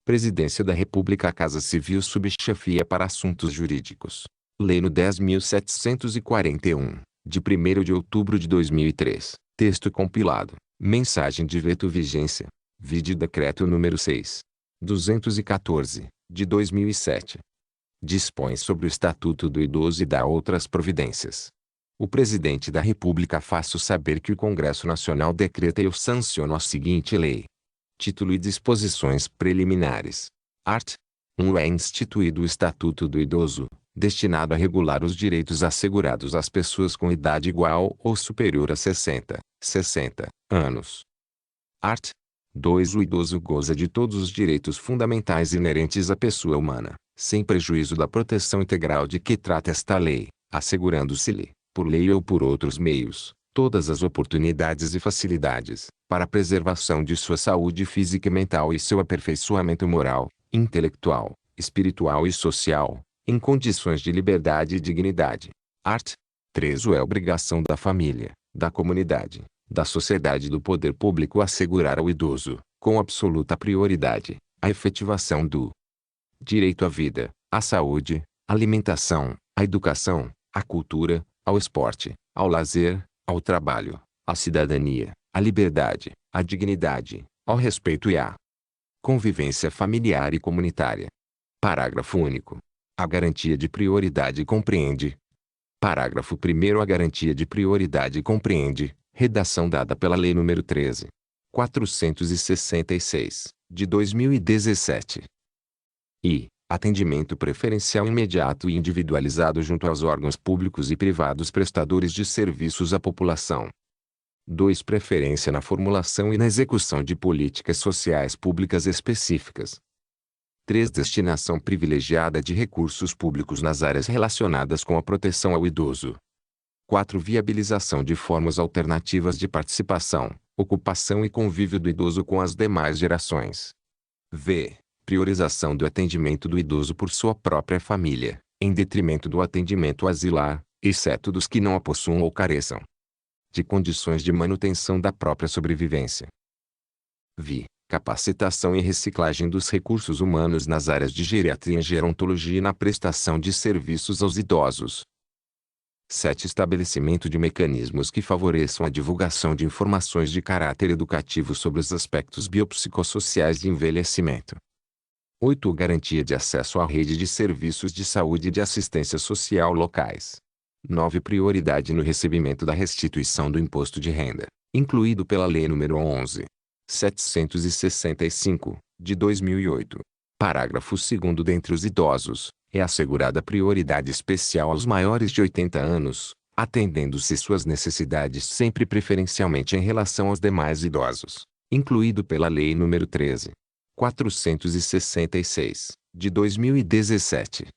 Presidência da República, Casa Civil, Subchefia para Assuntos Jurídicos. Lei nº 10.741, de 1º de outubro de 2003. Texto compilado. Mensagem de veto vigência. Vide Decreto número 6.214, de 2007. Dispõe sobre o Estatuto do Idoso e dá outras providências. O Presidente da República faço saber que o Congresso Nacional decreta e eu sanciono a seguinte lei. Título e disposições preliminares. Art. 1. É instituído o Estatuto do Idoso, destinado a regular os direitos assegurados às pessoas com idade igual ou superior a 60 anos. Art. 2. O idoso goza de todos os direitos fundamentais inerentes à pessoa humana, sem prejuízo da proteção integral de que trata esta lei, assegurando-se-lhe, por lei ou por outros meios, todas as oportunidades e facilidades, para a preservação de sua saúde física e mental e seu aperfeiçoamento moral, intelectual, espiritual e social, em condições de liberdade e dignidade. Art. 3. É obrigação da família, da comunidade, da sociedade e do poder público assegurar ao idoso, com absoluta prioridade, a efetivação do direito à vida, à saúde, à alimentação, à educação, à cultura, ao esporte, ao lazer, ao trabalho, à cidadania, à liberdade, à dignidade, ao respeito e à convivência familiar e comunitária. Parágrafo único. A garantia de prioridade compreende. Parágrafo 1º. A garantia de prioridade compreende, redação dada pela Lei nº 13.466, de 2017. E atendimento preferencial imediato e individualizado junto aos órgãos públicos e privados prestadores de serviços à população. 2. Preferência na formulação e na execução de políticas sociais públicas específicas. 3. Destinação privilegiada de recursos públicos nas áreas relacionadas com a proteção ao idoso. 4. Viabilização de formas alternativas de participação, ocupação e convívio do idoso com as demais gerações. V. Priorização do atendimento do idoso por sua própria família, em detrimento do atendimento asilar, exceto dos que não a possuam ou careçam de condições de manutenção da própria sobrevivência. Vi. Capacitação e reciclagem dos recursos humanos nas áreas de geriatria e gerontologia e na prestação de serviços aos idosos. 7. Estabelecimento de mecanismos que favoreçam a divulgação de informações de caráter educativo sobre os aspectos biopsicossociais de envelhecimento. 8. Garantia de acesso à rede de serviços de saúde e de assistência social locais. 9. Prioridade no recebimento da restituição do imposto de renda, incluído pela Lei nº 11.765, de 2008. Parágrafo 2º. Dentre os idosos, é assegurada prioridade especial aos maiores de 80 anos, atendendo-se suas necessidades sempre preferencialmente em relação aos demais idosos, incluído pela Lei nº 13.466, de 2017.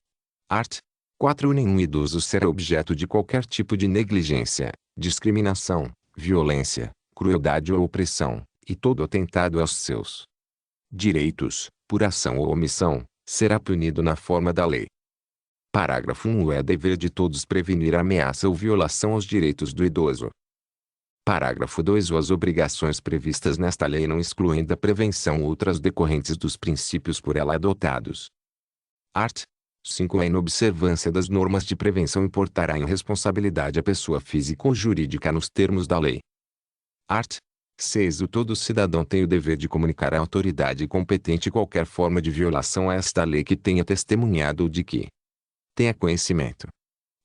Art. 4. Nenhum idoso será objeto de qualquer tipo de negligência, discriminação, violência, crueldade ou opressão, e todo atentado aos seus direitos, por ação ou omissão, será punido na forma da lei. Parágrafo 1. É dever de todos prevenir a ameaça ou violação aos direitos do idoso. Parágrafo 2. As obrigações previstas nesta lei não excluem da prevenção outras decorrentes dos princípios por ela adotados. Art. 5. A inobservância das normas de prevenção importará em responsabilidade a pessoa física ou jurídica nos termos da lei. Art. 6. Todo cidadão tem o dever de comunicar à autoridade competente qualquer forma de violação a esta lei que tenha testemunhado ou de que tenha conhecimento.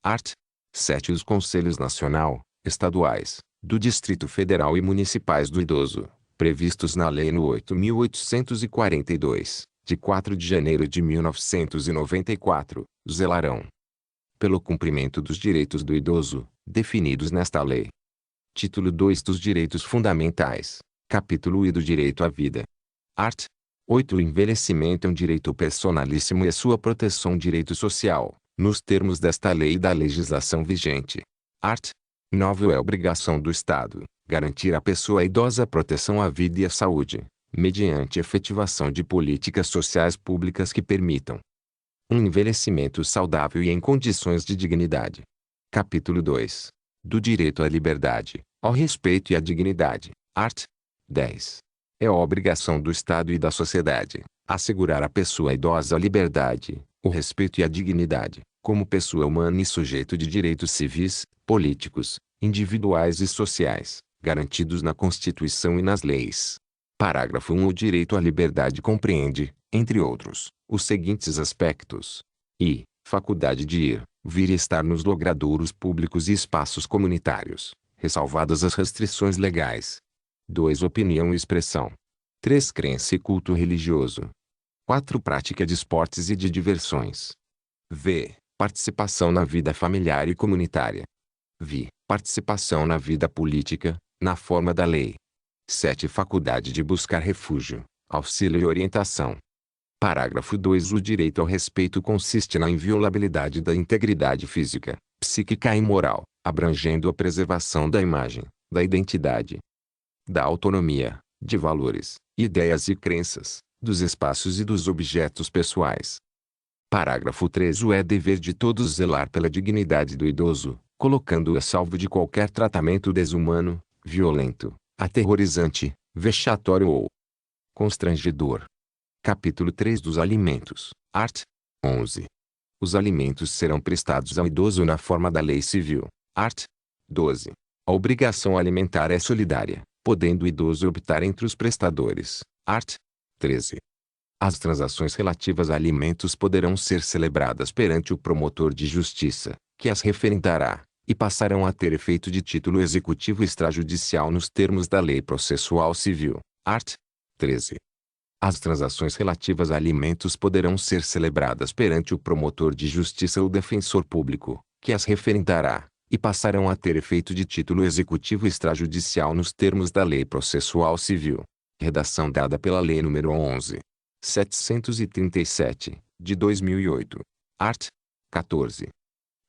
Art. 7. Os Conselhos Nacional, Estaduais, do Distrito Federal e Municipais do Idoso, previstos na Lei nº 8.842, de 4 de janeiro de 1994, zelarão pelo cumprimento dos direitos do idoso, definidos nesta lei. Título 2 dos Direitos Fundamentais, Capítulo I do Direito à Vida. Art. 8. O envelhecimento é um direito personalíssimo e a sua proteção direito social, nos termos desta lei e da legislação vigente. Art. 9. É obrigação do Estado garantir à pessoa idosa a proteção à vida e à saúde, mediante efetivação de políticas sociais públicas que permitam um envelhecimento saudável e em condições de dignidade. Capítulo 2 do Direito à Liberdade, ao Respeito e à Dignidade. Art. 10. É obrigação do Estado e da sociedade assegurar à pessoa idosa a liberdade, o respeito e a dignidade, como pessoa humana e sujeito de direitos civis, políticos, individuais e sociais, garantidos na Constituição e nas leis. Parágrafo 1. O direito à liberdade compreende, entre outros, os seguintes aspectos: i. Faculdade de ir, vir e estar nos logradouros públicos e espaços comunitários, ressalvadas as restrições legais. 2. Opinião e expressão. 3. Crença e culto religioso. 4. Prática de esportes e de diversões. V. Participação na vida familiar e comunitária. V. Participação na vida política, na forma da lei. 7. Faculdade de buscar refúgio, auxílio e orientação. Parágrafo 2. O direito ao respeito consiste na inviolabilidade da integridade física, psíquica e moral, abrangendo a preservação da imagem, da identidade, da autonomia, de valores, ideias e crenças, dos espaços e dos objetos pessoais. Parágrafo 3. É dever de todos zelar pela dignidade do idoso, colocando-o a salvo de qualquer tratamento desumano, violento, aterrorizante, vexatório ou constrangedor. Capítulo 3 dos alimentos. Art. 11. Os alimentos serão prestados ao idoso na forma da lei civil. Art. 12. A obrigação alimentar é solidária, podendo o idoso optar entre os prestadores. Art. 13. As transações relativas a alimentos poderão ser celebradas perante o promotor de justiça, que as referendará, e passarão a ter efeito de título executivo extrajudicial nos termos da Lei Processual Civil. Art. 13. As transações relativas a alimentos poderão ser celebradas perante o promotor de justiça ou defensor público, que as referendará, e passarão a ter efeito de título executivo extrajudicial nos termos da Lei Processual Civil. Redação dada pela Lei nº 11.737, de 2008. Art. 14.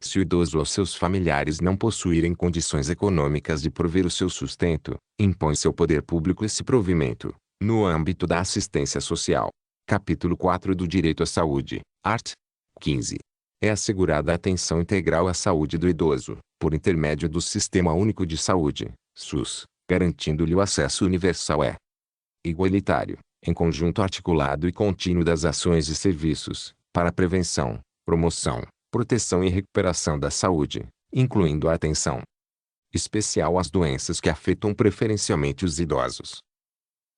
Se o idoso ou seus familiares não possuírem condições econômicas de prover o seu sustento, impõe-se ao poder público esse provimento, no âmbito da assistência social. Capítulo 4 do Direito à Saúde. Art. 15. É assegurada a atenção integral à saúde do idoso, por intermédio do Sistema Único de Saúde, SUS, garantindo-lhe o acesso universal e igualitário, em conjunto articulado e contínuo das ações e serviços, para a prevenção, promoção, proteção e recuperação da saúde, incluindo a atenção especial às doenças que afetam preferencialmente os idosos.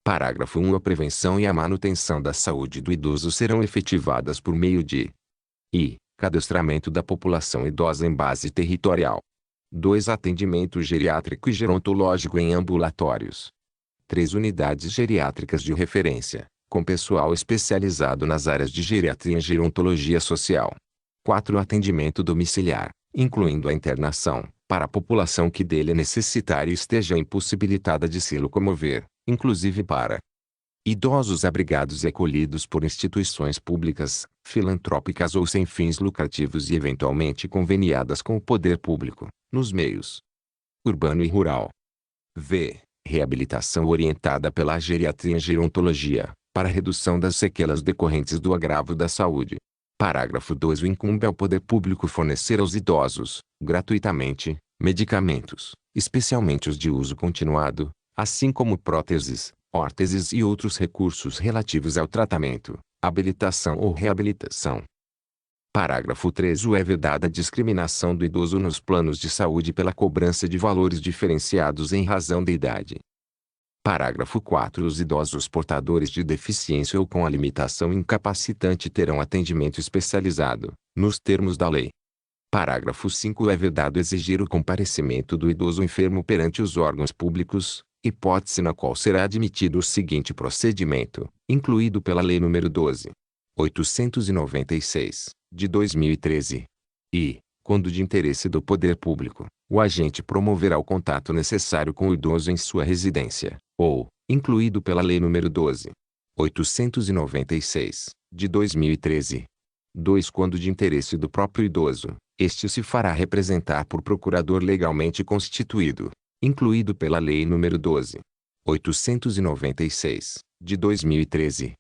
Parágrafo 1. A prevenção e a manutenção da saúde do idoso serão efetivadas por meio de i. Cadastramento da população idosa em base territorial. 2. Atendimento geriátrico e gerontológico em ambulatórios. 3. Unidades geriátricas de referência, com pessoal especializado nas áreas de geriatria e gerontologia social. 4. Atendimento domiciliar, incluindo a internação, para a população que dele necessitar e esteja impossibilitada de se locomover, inclusive para idosos abrigados e acolhidos por instituições públicas, filantrópicas ou sem fins lucrativos e eventualmente conveniadas com o poder público, nos meios urbano e rural. V. Reabilitação orientada pela geriatria e gerontologia, para redução das sequelas decorrentes do agravo da saúde. Parágrafo 2. O incumbe ao poder público fornecer aos idosos, gratuitamente, medicamentos, especialmente os de uso continuado, assim como próteses, órteses e outros recursos relativos ao tratamento, habilitação ou reabilitação. Parágrafo 3. É vedada a discriminação do idoso nos planos de saúde pela cobrança de valores diferenciados em razão da idade. Parágrafo 4. Os idosos portadores de deficiência ou com a limitação incapacitante terão atendimento especializado, nos termos da lei. Parágrafo 5. É vedado exigir o comparecimento do idoso enfermo perante os órgãos públicos, hipótese na qual será admitido o seguinte procedimento, incluído pela Lei nº 12.896, de 2013. E, quando de interesse do poder público, o agente promoverá o contato necessário com o idoso em sua residência, ou, incluído pela Lei nº 12.896, de 2013. 2. Quando de interesse do próprio idoso, este se fará representar por procurador legalmente constituído, incluído pela Lei nº 12.896, de 2013.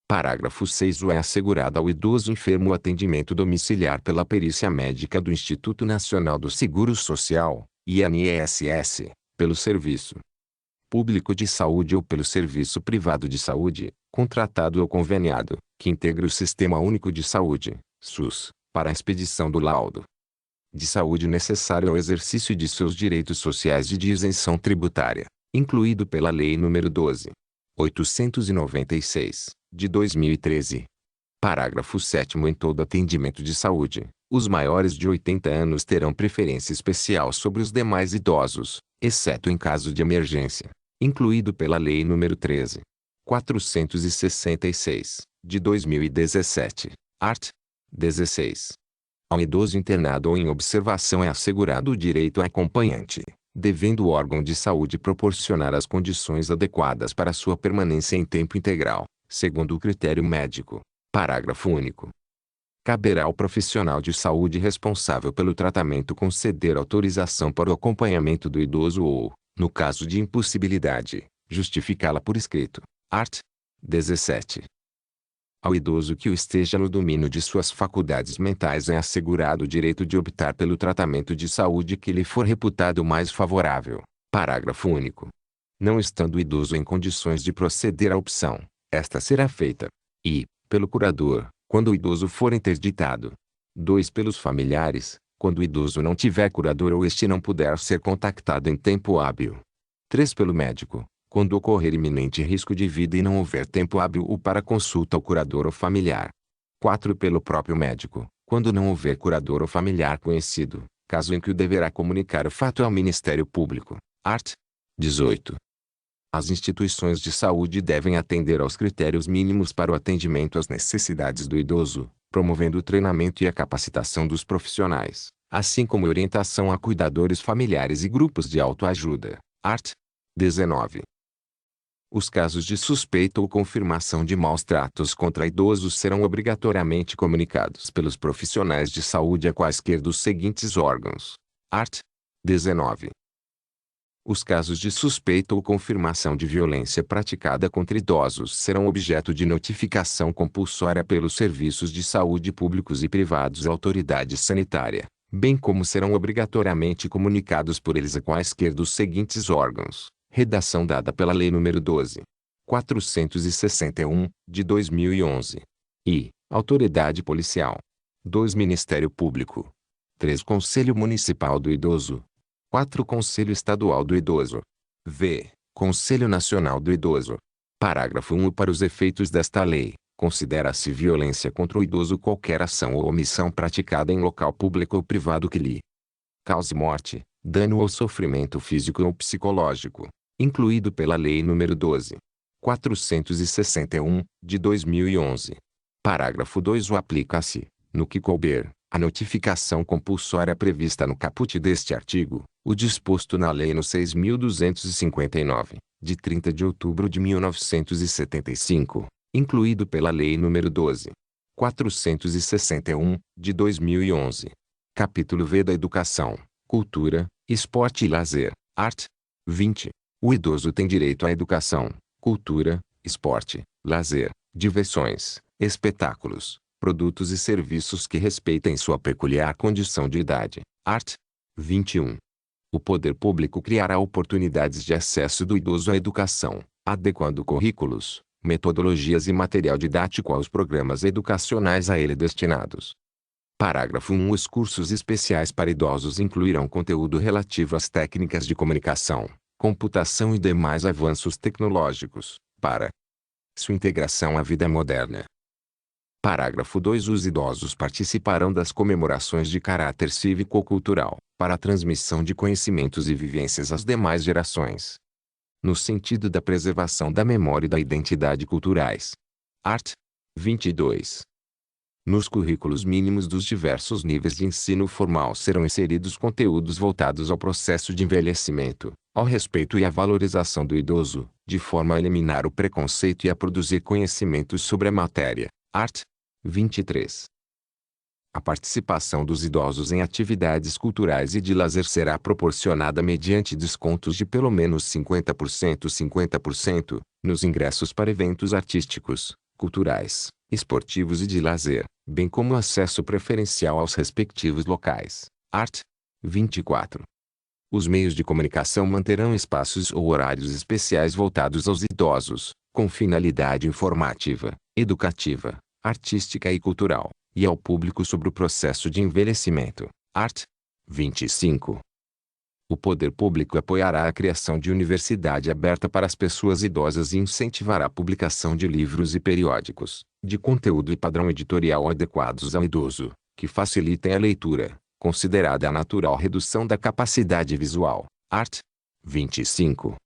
Parágrafo 6. É assegurado ao idoso enfermo o atendimento domiciliar pela perícia médica do Instituto Nacional do Seguro Social, INSS, pelo serviço público de saúde ou pelo serviço privado de saúde, contratado ou conveniado, que integre o Sistema Único de Saúde, SUS, para a expedição do laudo de saúde necessário ao exercício de seus direitos sociais e de isenção tributária, incluído pela Lei nº 12.896, de 2013. Parágrafo 7º. Em todo atendimento de saúde, os maiores de 80 anos terão preferência especial sobre os demais idosos, exceto em caso de emergência, incluído pela Lei nº 13.466, de 2017. Art. 16. Ao idoso internado ou em observação é assegurado o direito a acompanhante, devendo o órgão de saúde proporcionar as condições adequadas para sua permanência em tempo integral, segundo o critério médico. Parágrafo único. Caberá ao profissional de saúde responsável pelo tratamento conceder autorização para o acompanhamento do idoso ou, no caso de impossibilidade, justificá-la por escrito. Art. 17. Ao idoso que esteja no domínio de suas faculdades mentais é assegurado o direito de optar pelo tratamento de saúde que lhe for reputado mais favorável. Parágrafo único. Não estando o idoso em condições de proceder à opção, esta será feita e, pelo curador, quando o idoso for interditado. 2. Pelos familiares, quando o idoso não tiver curador ou este não puder ser contactado em tempo hábil. 3. Pelo médico, quando ocorrer iminente risco de vida e não houver tempo hábil ou para consulta ao curador ou familiar. 4. Pelo próprio médico, quando não houver curador ou familiar conhecido, caso em que o deverá comunicar o fato ao Ministério Público. Art. 18. As instituições de saúde devem atender aos critérios mínimos para o atendimento às necessidades do idoso, promovendo o treinamento e a capacitação dos profissionais, assim como orientação a cuidadores familiares e grupos de autoajuda. Art. 19. Os casos de suspeita ou confirmação de maus-tratos contra idosos serão obrigatoriamente comunicados pelos profissionais de saúde a quaisquer dos seguintes órgãos. Art. 19. Os casos de suspeita ou confirmação de violência praticada contra idosos serão objeto de notificação compulsória pelos serviços de saúde públicos e privados à autoridade sanitária, bem como serão obrigatoriamente comunicados por eles a quaisquer dos seguintes órgãos. Redação dada pela Lei nº 12.461, de 2011. I. Autoridade Policial. 2. Ministério Público. 3. Conselho Municipal do Idoso. 4. Conselho Estadual do Idoso. V. Conselho Nacional do Idoso. Parágrafo 1. Para os efeitos desta lei, considera-se violência contra o idoso qualquer ação ou omissão praticada em local público ou privado que lhe cause morte, dano ou sofrimento físico ou psicológico, incluído pela Lei nº 12.461, de 2011. Parágrafo 2. O aplica-se, no que couber, a notificação compulsória prevista no caput deste artigo, o disposto na Lei nº 6.259, de 30 de outubro de 1975, incluído pela Lei nº 12.461, de 2011. Capítulo V da Educação, Cultura, Esporte e Lazer. Art. 20. O idoso tem direito à educação, cultura, esporte, lazer, diversões, espetáculos, produtos e serviços que respeitem sua peculiar condição de idade. Art. 21. O poder público criará oportunidades de acesso do idoso à educação, adequando currículos, metodologias e material didático aos programas educacionais a ele destinados. Parágrafo 1. Os cursos especiais para idosos incluirão conteúdo relativo às técnicas de comunicação, computação e demais avanços tecnológicos, para sua integração à vida moderna. Parágrafo 2. Os idosos participarão das comemorações de caráter cívico-cultural, para a transmissão de conhecimentos e vivências às demais gerações, no sentido da preservação da memória e da identidade culturais. Art. 22. Nos currículos mínimos dos diversos níveis de ensino formal serão inseridos conteúdos voltados ao processo de envelhecimento, ao respeito e à valorização do idoso, de forma a eliminar o preconceito e a produzir conhecimentos sobre a matéria. Art. 23. A participação dos idosos em atividades culturais e de lazer será proporcionada mediante descontos de pelo menos 50% nos ingressos para eventos artísticos, culturais, esportivos e de lazer, bem como acesso preferencial aos respectivos locais. Art. 24. Os meios de comunicação manterão espaços ou horários especiais voltados aos idosos, com finalidade informativa, educativa, artística e cultural, e ao público sobre o processo de envelhecimento. Art. 25. O poder público apoiará a criação de universidade aberta para as pessoas idosas e incentivará a publicação de livros e periódicos, de conteúdo e padrão editorial adequados ao idoso, que facilitem a leitura, considerada a natural redução da capacidade visual. Art. 25.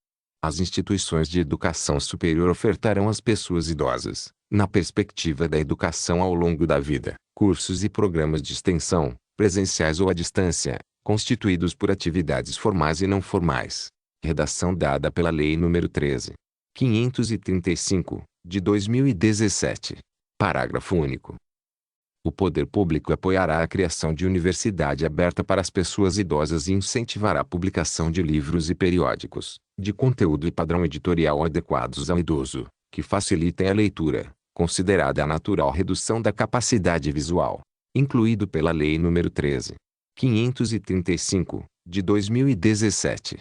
As instituições de educação superior ofertarão às pessoas idosas, na perspectiva da educação ao longo da vida, cursos e programas de extensão, presenciais ou à distância, constituídos por atividades formais e não formais. Redação dada pela Lei nº 13.535, de 2017. Parágrafo único. O poder público apoiará a criação de universidade aberta para as pessoas idosas e incentivará a publicação de livros e periódicos, de conteúdo e padrão editorial adequados ao idoso, que facilitem a leitura, considerada a natural redução da capacidade visual, incluído pela Lei nº 13.535, de 2017.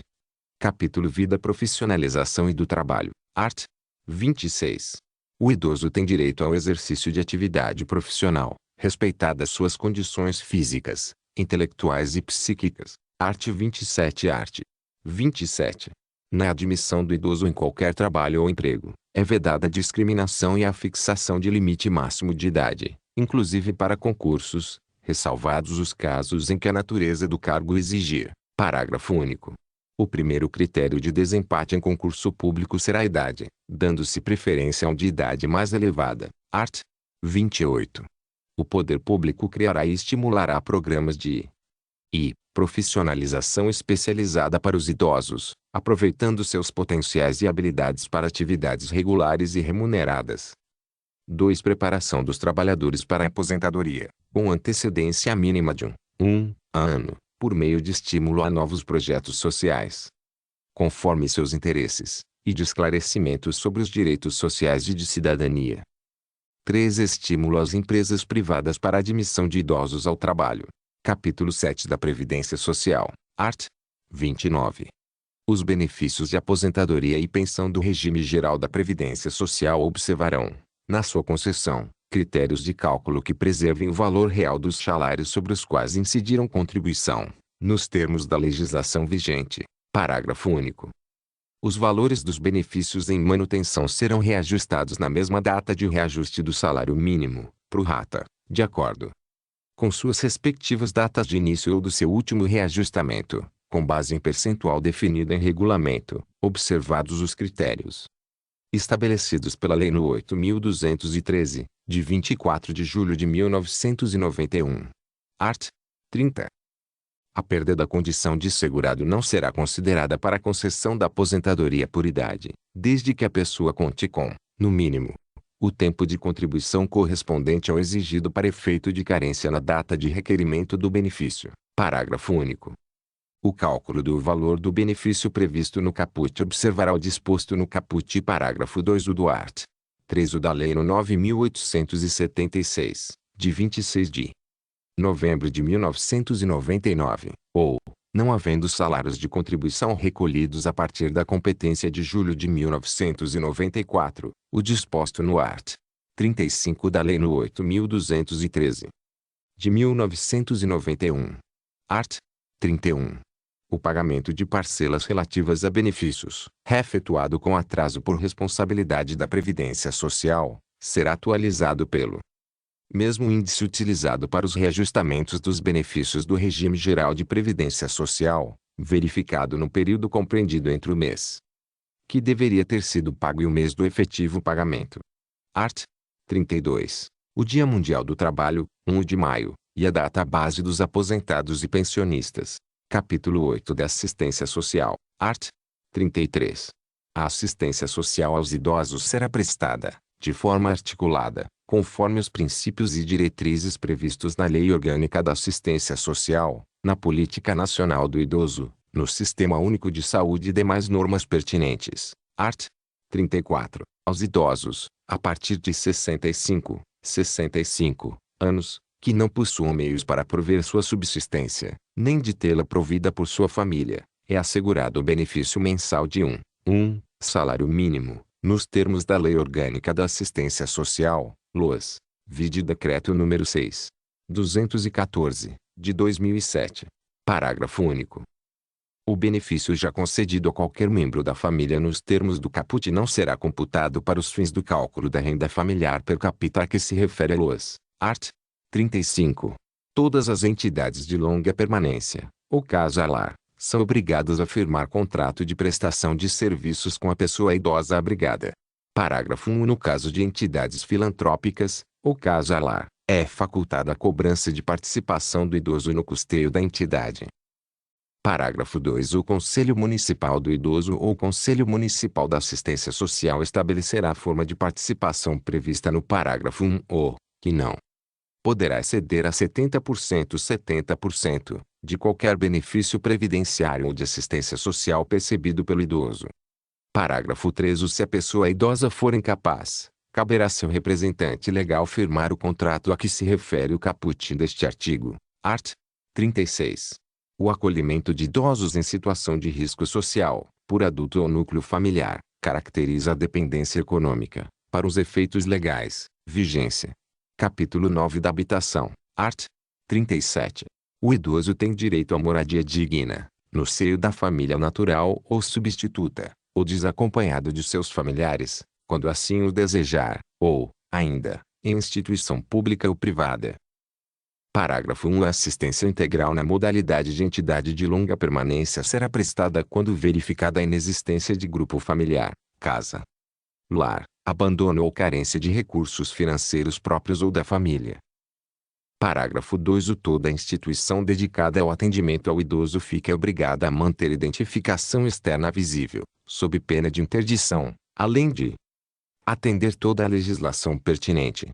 Capítulo Vida, Profissionalização e do Trabalho. Art. 26. O idoso tem direito ao exercício de atividade profissional, respeitadas suas condições físicas, intelectuais e psíquicas. Art. 27. Art. 27. Na admissão do idoso em qualquer trabalho ou emprego, é vedada a discriminação e a fixação de limite máximo de idade, inclusive para concursos, ressalvados os casos em que a natureza do cargo exigir. Parágrafo único. O primeiro critério de desempate em concurso público será a idade, dando-se preferência ao de idade mais elevada. Art. 28. O poder público criará e estimulará programas de profissionalização especializada para os idosos, aproveitando seus potenciais e habilidades para atividades regulares e remuneradas. 2. Preparação dos trabalhadores para a aposentadoria, com antecedência mínima de um ano, por meio de estímulo a novos projetos sociais, conforme seus interesses, e de esclarecimentos sobre os direitos sociais e de cidadania. 3. Estímulo às empresas privadas para a admissão de idosos ao trabalho. Capítulo 7 da Previdência Social. Art. 29. Os benefícios de aposentadoria e pensão do regime geral da Previdência Social observarão, na sua concessão, critérios de cálculo que preservem o valor real dos salários sobre os quais incidiram contribuição, nos termos da legislação vigente. Parágrafo único. Os valores dos benefícios em manutenção serão reajustados na mesma data de reajuste do salário mínimo, pro rata, de acordo com suas respectivas datas de início ou do seu último reajustamento, com base em percentual definido em regulamento, observados os critérios estabelecidos pela Lei nº 8.213, de 24 de julho de 1991. Art. 30. A perda da condição de segurado não será considerada para a concessão da aposentadoria por idade, desde que a pessoa conte com, no mínimo, o tempo de contribuição correspondente ao exigido para efeito de carência na data de requerimento do benefício. Parágrafo único. O cálculo do valor do benefício previsto no caput observará o disposto no caput parágrafo 2 do art. 3 da Lei nº 9.876, de 26 de novembro de 1999, ou, não havendo salários de contribuição recolhidos a partir da competência de julho de 1994, o disposto no art. 35 da Lei nº 8.213, de 1991. Art. 31. O pagamento de parcelas relativas a benefícios, efetuado com atraso por responsabilidade da Previdência Social, será atualizado pelo mesmo índice utilizado para os reajustamentos dos benefícios do regime geral de previdência social, verificado no período compreendido entre o mês que deveria ter sido pago e o mês do efetivo pagamento. Art. 32. O Dia Mundial do Trabalho, 1 de maio, e a data base dos aposentados e pensionistas. Capítulo 8 da Assistência Social. Art. 33. A assistência social aos idosos será prestada, de forma articulada, conforme os princípios e diretrizes previstos na Lei Orgânica da Assistência Social, na Política Nacional do Idoso, no Sistema Único de Saúde e demais normas pertinentes. Art. 34. Aos idosos, a partir de 65 anos, que não possuam meios para prover sua subsistência, nem de tê-la provida por sua família, é assegurado o benefício mensal de 1 salário mínimo, nos termos da Lei Orgânica da Assistência Social, LOAS, vide Decreto número 6.214, de 2007. Parágrafo único. O benefício já concedido a qualquer membro da família nos termos do caput não será computado para os fins do cálculo da renda familiar per capita a que se refere a LOAS. Art. 35. Todas as entidades de longa permanência, ou casa lar, são obrigadas a firmar contrato de prestação de serviços com a pessoa idosa abrigada. Parágrafo 1. No caso de entidades filantrópicas, ou casa lar, é facultada a cobrança de participação do idoso no custeio da entidade. Parágrafo 2. O Conselho Municipal do Idoso ou Conselho Municipal da Assistência Social estabelecerá a forma de participação prevista no parágrafo 1 ou, que não poderá exceder a 70% de qualquer benefício previdenciário ou de assistência social percebido pelo idoso. Parágrafo 3. Se a pessoa idosa for incapaz, caberá a seu representante legal firmar o contrato a que se refere o caput deste artigo. Art. 36. O acolhimento de idosos em situação de risco social, por adulto ou núcleo familiar, caracteriza a dependência econômica, para os efeitos legais. Vigência. Capítulo 9 da Habitação. Art. 37. O idoso tem direito à moradia digna, no seio da família natural ou substituta, ou desacompanhado de seus familiares, quando assim o desejar, ou, ainda, em instituição pública ou privada. Parágrafo 1. A assistência integral na modalidade de entidade de longa permanência será prestada quando verificada a inexistência de grupo familiar, casa, lar, abandono ou carência de recursos financeiros próprios ou da família. Parágrafo 2. Toda instituição dedicada ao atendimento ao idoso fica obrigada a manter identificação externa visível, sob pena de interdição, além de atender toda a legislação pertinente.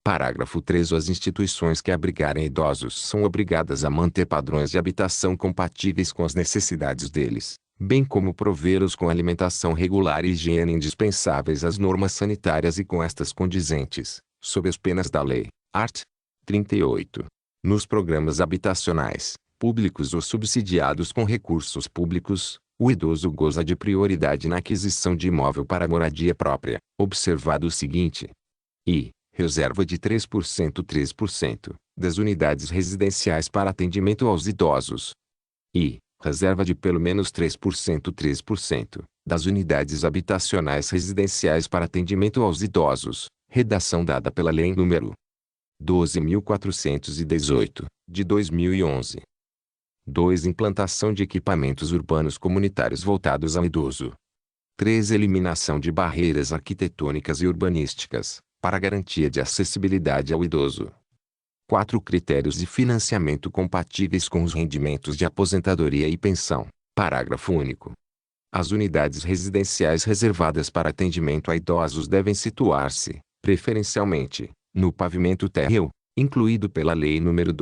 Parágrafo 3. As instituições que abrigarem idosos são obrigadas a manter padrões de habitação compatíveis com as necessidades deles, bem como provê-los com alimentação regular e higiene indispensáveis às normas sanitárias e com estas condizentes, sob as penas da lei. Art. 38. Nos programas habitacionais, públicos ou subsidiados com recursos públicos, o idoso goza de prioridade na aquisição de imóvel para moradia própria, observado o seguinte: reserva de 3% das unidades residenciais para atendimento aos idosos. Reserva de pelo menos 3% das unidades habitacionais residenciais para atendimento aos idosos. Redação dada pela Lei nº 12.418, de 2011. 2. Implantação de equipamentos urbanos comunitários voltados ao idoso. 3. Eliminação de barreiras arquitetônicas e urbanísticas, para garantia de acessibilidade ao idoso. 4. Critérios de financiamento compatíveis com os rendimentos de aposentadoria e pensão. Parágrafo único. As unidades residenciais reservadas para atendimento a idosos devem situar-se, preferencialmente, no pavimento térreo, incluído pela Lei nº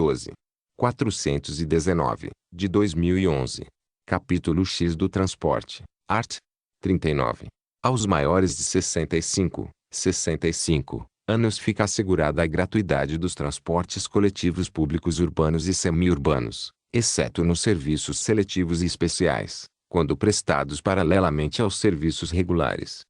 12.419, de 2011. Capítulo X do Transporte. Art. 39. Aos maiores de 65 anos fica assegurada a gratuidade dos transportes coletivos públicos urbanos e semi-urbanos, exceto nos serviços seletivos e especiais, quando prestados paralelamente aos serviços regulares.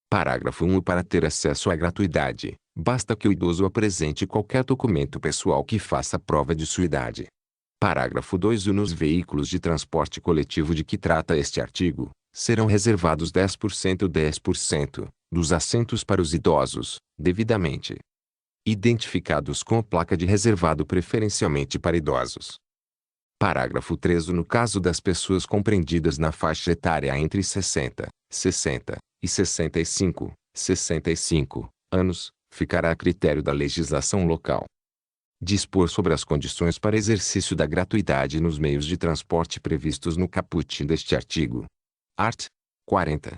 Parágrafo 1. Para ter acesso à gratuidade, basta que o idoso apresente qualquer documento pessoal que faça prova de sua idade. Parágrafo 2. Nos veículos de transporte coletivo de que trata este artigo, serão reservados 10% dos assentos para os idosos, devidamente identificados com a placa de reservado preferencialmente para idosos. Parágrafo 3. No caso das pessoas compreendidas na faixa etária entre 60 e 65 anos, ficará a critério da legislação local dispor sobre as condições para exercício da gratuidade nos meios de transporte previstos no caput deste artigo. Art. 40.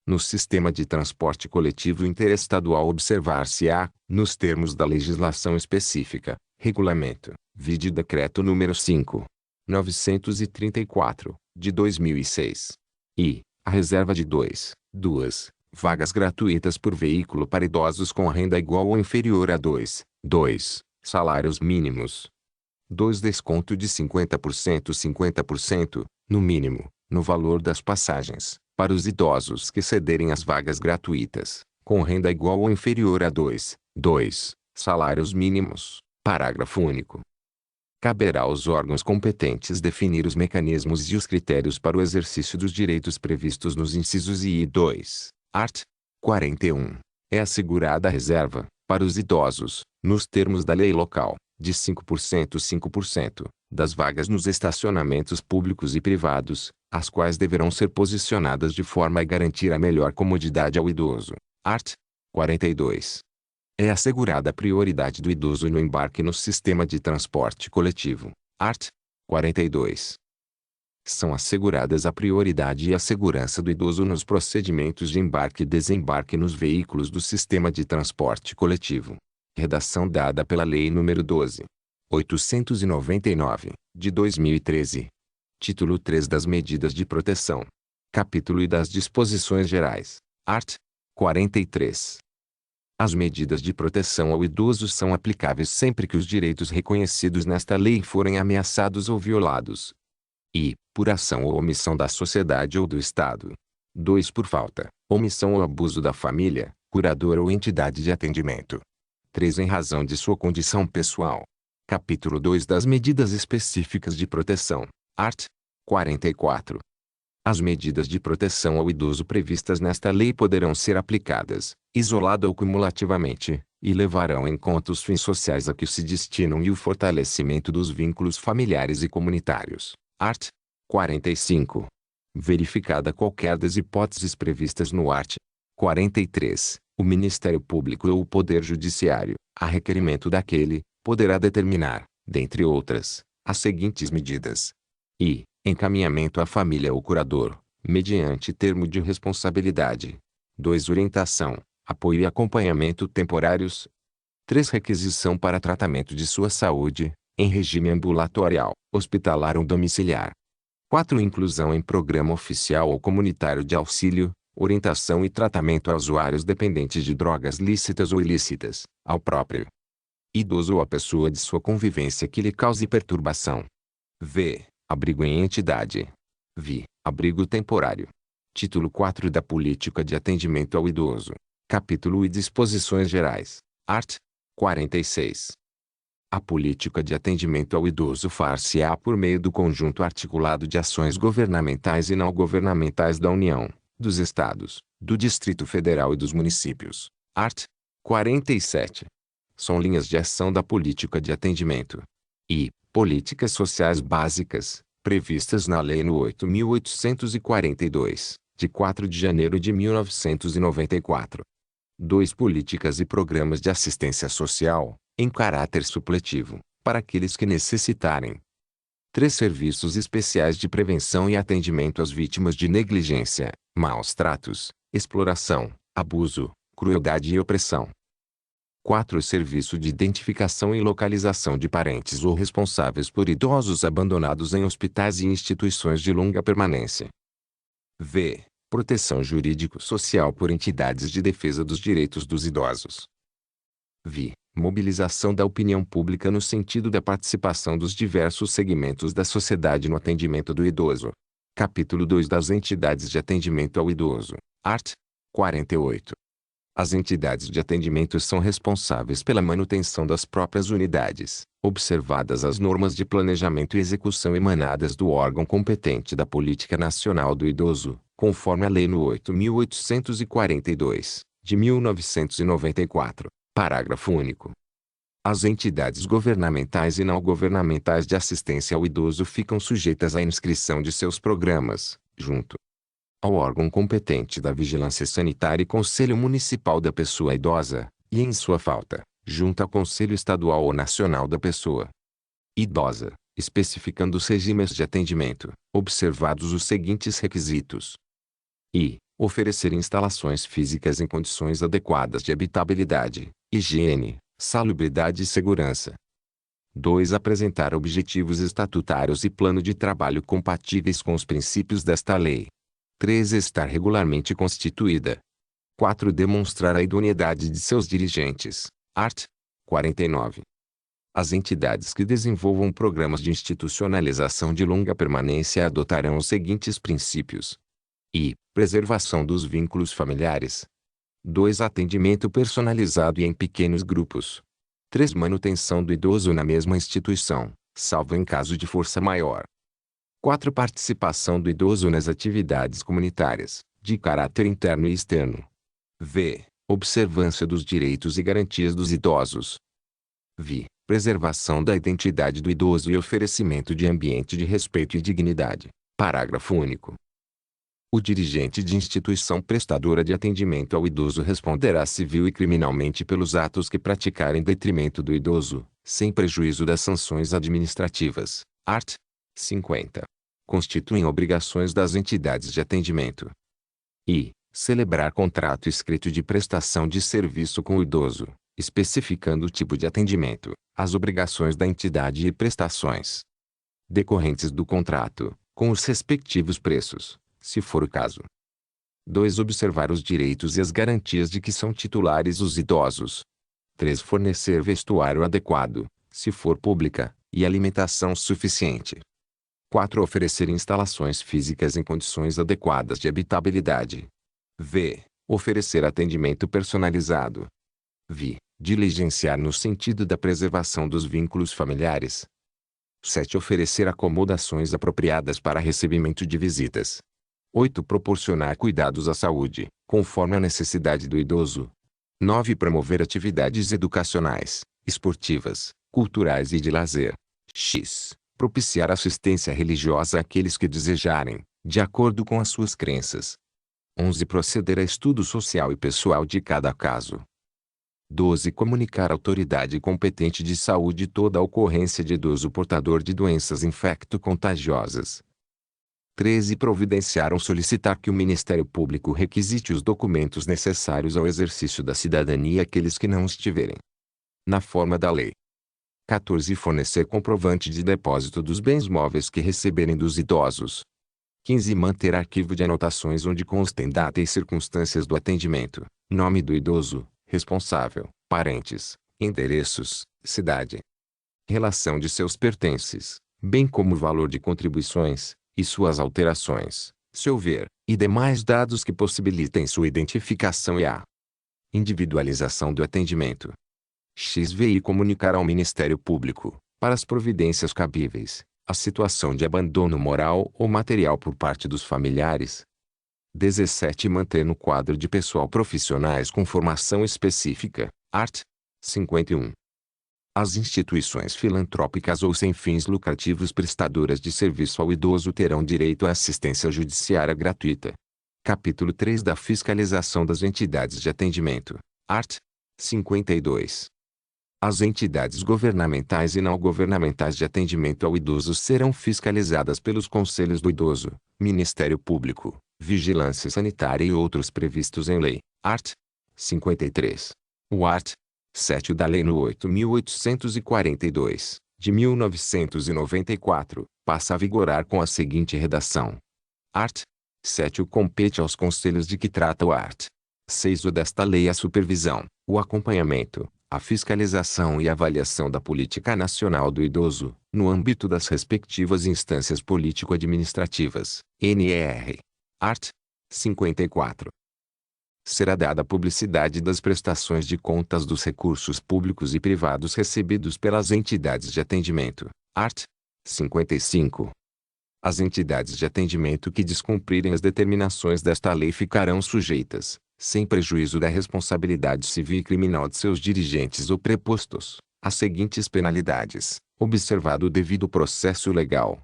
No sistema de transporte coletivo interestadual observar-se-á, nos termos da legislação específica, regulamento, vide Decreto número 5.934, de 2006. A reserva de duas vagas gratuitas por veículo para idosos com renda igual ou inferior a 2 salários mínimos. 2. Desconto de 50%, no mínimo, no valor das passagens, para os idosos que cederem as vagas gratuitas, com renda igual ou inferior a 2 salários mínimos. Parágrafo único. Caberá aos órgãos competentes definir os mecanismos e os critérios para o exercício dos direitos previstos nos incisos I e 2. Art. 41. É assegurada a reserva, para os idosos, nos termos da lei local, de 5% das vagas nos estacionamentos públicos e privados, as quais deverão ser posicionadas de forma a garantir a melhor comodidade ao idoso. Art. 42. É assegurada a prioridade do idoso no embarque no sistema de transporte coletivo. Art. 42. São asseguradas a prioridade e a segurança do idoso nos procedimentos de embarque e desembarque nos veículos do sistema de transporte coletivo. Redação dada pela Lei nº 12.899, de 2013. Título 3 das Medidas de Proteção. Capítulo I das Disposições Gerais. Art. 43. As medidas de proteção ao idoso são aplicáveis sempre que os direitos reconhecidos nesta lei forem ameaçados ou violados. I. Por ação ou omissão da sociedade ou do Estado. 2. Por falta, omissão ou abuso da família, curador ou entidade de atendimento. 3. Em razão de sua condição pessoal. Capítulo 2 das Medidas Específicas de Proteção. Art. 44. As medidas de proteção ao idoso previstas nesta lei poderão ser aplicadas, isolada ou cumulativamente, e levarão em conta os fins sociais a que se destinam e o fortalecimento dos vínculos familiares e comunitários. Art. 45. Verificada qualquer das hipóteses previstas no art. 43, o Ministério Público ou o Poder Judiciário, a requerimento daquele, poderá determinar, dentre outras, as seguintes medidas. I. Encaminhamento à família ou curador, mediante termo de responsabilidade. 2. Orientação, apoio e acompanhamento temporários. 3. Requisição para tratamento de sua saúde, em regime ambulatorial, hospitalar ou domiciliar. 4. Inclusão em programa oficial ou comunitário de auxílio, orientação e tratamento a usuários dependentes de drogas lícitas ou ilícitas, ao próprio idoso ou à pessoa de sua convivência que lhe cause perturbação. V. Abrigo em entidade. Vi. Abrigo temporário. Título 4 da Política de Atendimento ao Idoso. Capítulo I Disposições Gerais. Art. 46. A política de atendimento ao idoso far-se-á por meio do conjunto articulado de ações governamentais e não governamentais da União, dos Estados, do Distrito Federal e dos municípios. Art. 47. São linhas de ação da política de atendimento e políticas sociais básicas, previstas na Lei nº 8.842, de 4 de janeiro de 1994. 2. Políticas e programas de assistência social, em caráter supletivo, para aqueles que necessitarem. 3. Serviços especiais de prevenção e atendimento às vítimas de negligência, maus tratos, exploração, abuso, crueldade e opressão. 4. Serviço de identificação e localização de parentes ou responsáveis por idosos abandonados em hospitais e instituições de longa permanência. V. Proteção jurídico-social por entidades de defesa dos direitos dos idosos. Vi. Mobilização da opinião pública no sentido da participação dos diversos segmentos da sociedade no atendimento do idoso. Capítulo 2 das Entidades de Atendimento ao Idoso. Art. 48. As entidades de atendimento são responsáveis pela manutenção das próprias unidades, observadas as normas de planejamento e execução emanadas do órgão competente da Política Nacional do Idoso, conforme a Lei nº 8.842, de 1994, parágrafo único. As entidades governamentais e não governamentais de assistência ao idoso ficam sujeitas à inscrição de seus programas, junto ao órgão competente da Vigilância Sanitária e Conselho Municipal da Pessoa Idosa, e em sua falta, junto ao Conselho Estadual ou Nacional da Pessoa Idosa, especificando os regimes de atendimento, observados os seguintes requisitos. I. Oferecer instalações físicas em condições adequadas de habitabilidade, higiene, salubridade e segurança. 2. Apresentar objetivos estatutários e plano de trabalho compatíveis com os princípios desta lei. 3. Estar regularmente constituída. 4. Demonstrar a idoneidade de seus dirigentes. Art. 49. As entidades que desenvolvam programas de institucionalização de longa permanência adotarão os seguintes princípios. Preservação dos vínculos familiares. 2. Atendimento personalizado e em pequenos grupos. 3. Manutenção do idoso na mesma instituição, salvo em caso de força maior. 4. Participação do idoso nas atividades comunitárias, de caráter interno e externo. Observância dos direitos e garantias dos idosos. Preservação da identidade do idoso e oferecimento de ambiente de respeito e dignidade. Parágrafo único. O dirigente de instituição prestadora de atendimento ao idoso responderá civil e criminalmente pelos atos que praticar em detrimento do idoso, sem prejuízo das sanções administrativas. Art. 50. Constituem obrigações das entidades de atendimento. Celebrar contrato escrito de prestação de serviço com o idoso, especificando o tipo de atendimento, as obrigações da entidade e prestações decorrentes do contrato, com os respectivos preços, se for o caso. 2. Observar os direitos e as garantias de que são titulares os idosos. 3. Fornecer vestuário adequado, se for pública, e alimentação suficiente. 4. Oferecer instalações físicas em condições adequadas de habitabilidade. Oferecer atendimento personalizado. Diligenciar no sentido da preservação dos vínculos familiares. 7. Oferecer acomodações apropriadas para recebimento de visitas. 8. Proporcionar cuidados à saúde, conforme a necessidade do idoso. 9. Promover atividades educacionais, esportivas, culturais e de lazer. Propiciar assistência religiosa àqueles que desejarem, de acordo com as suas crenças. 11. Proceder a estudo social e pessoal de cada caso. 12. Comunicar à autoridade competente de saúde toda a ocorrência de idoso portador de doenças infecto-contagiosas. 13. Providenciar ou solicitar que o Ministério Público requisite os documentos necessários ao exercício da cidadania àqueles que não estiverem na forma da lei. 14. Fornecer comprovante de depósito dos bens móveis que receberem dos idosos. 15. Manter arquivo de anotações onde constem data e circunstâncias do atendimento, nome do idoso, responsável, parentes, endereços, cidade, relação de seus pertences, bem como o valor de contribuições, e suas alterações, se houver, e demais dados que possibilitem sua identificação e a individualização do atendimento. E comunicar ao Ministério Público, para as providências cabíveis, a situação de abandono moral ou material por parte dos familiares. 17. Manter no quadro de pessoal profissionais com formação específica, art. 51. As instituições filantrópicas ou sem fins lucrativos prestadoras de serviço ao idoso terão direito à assistência judiciária gratuita. Capítulo 3 da Fiscalização das Entidades de Atendimento, art. 52. As entidades governamentais e não governamentais de atendimento ao idoso serão fiscalizadas pelos Conselhos do Idoso, Ministério Público, Vigilância Sanitária e outros previstos em lei, art. 53. O art. 7 da Lei nº 8.842, de 1994, passa a vigorar com a seguinte redação. Art. 7. Compete aos conselhos de que trata o art. 6 desta lei a supervisão, o acompanhamento, a fiscalização e avaliação da política nacional do idoso, no âmbito das respectivas instâncias político-administrativas, NER. Art. 54. Será dada publicidade das prestações de contas dos recursos públicos e privados recebidos pelas entidades de atendimento. Art. 55. As entidades de atendimento que descumprirem as determinações desta lei ficarão sujeitas, sem prejuízo da responsabilidade civil e criminal de seus dirigentes ou prepostos, às seguintes penalidades, observado o devido processo legal.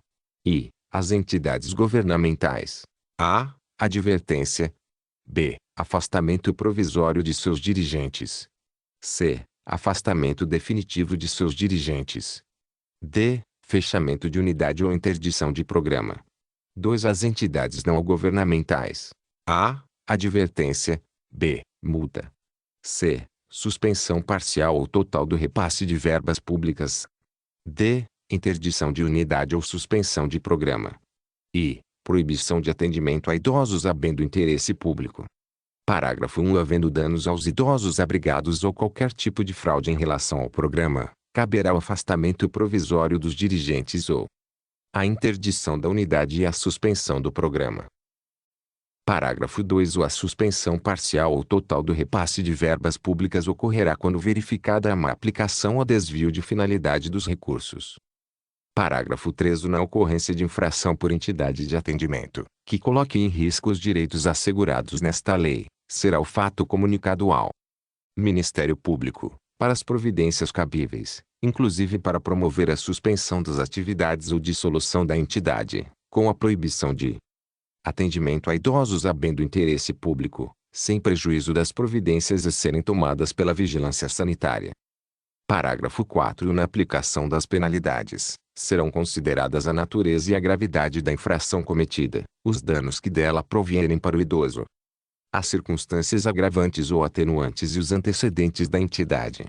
As entidades governamentais. A. Advertência. B. Afastamento provisório de seus dirigentes. C. Afastamento definitivo de seus dirigentes. D. Fechamento de unidade ou interdição de programa. 2. As entidades não governamentais. A. Advertência. B. Multa. C. Suspensão parcial ou total do repasse de verbas públicas. D. Interdição de unidade ou suspensão de programa. Proibição de atendimento a idosos havendo interesse público. Parágrafo 1. Havendo danos aos idosos abrigados ou qualquer tipo de fraude em relação ao programa, caberá o afastamento provisório dos dirigentes ou a interdição da unidade e a suspensão do programa. Parágrafo 2. A suspensão parcial ou total do repasse de verbas públicas ocorrerá quando verificada a má aplicação ou desvio de finalidade dos recursos. Parágrafo 3. Na ocorrência de infração por entidade de atendimento, que coloque em risco os direitos assegurados nesta lei, será o fato comunicado ao Ministério Público, para as providências cabíveis, inclusive para promover a suspensão das atividades ou dissolução da entidade, com a proibição de atendimento a idosos havendo interesse público, sem prejuízo das providências a serem tomadas pela vigilância sanitária. Parágrafo 4. Na aplicação das penalidades, serão consideradas a natureza e a gravidade da infração cometida, os danos que dela provierem para o idoso, as circunstâncias agravantes ou atenuantes e os antecedentes da entidade.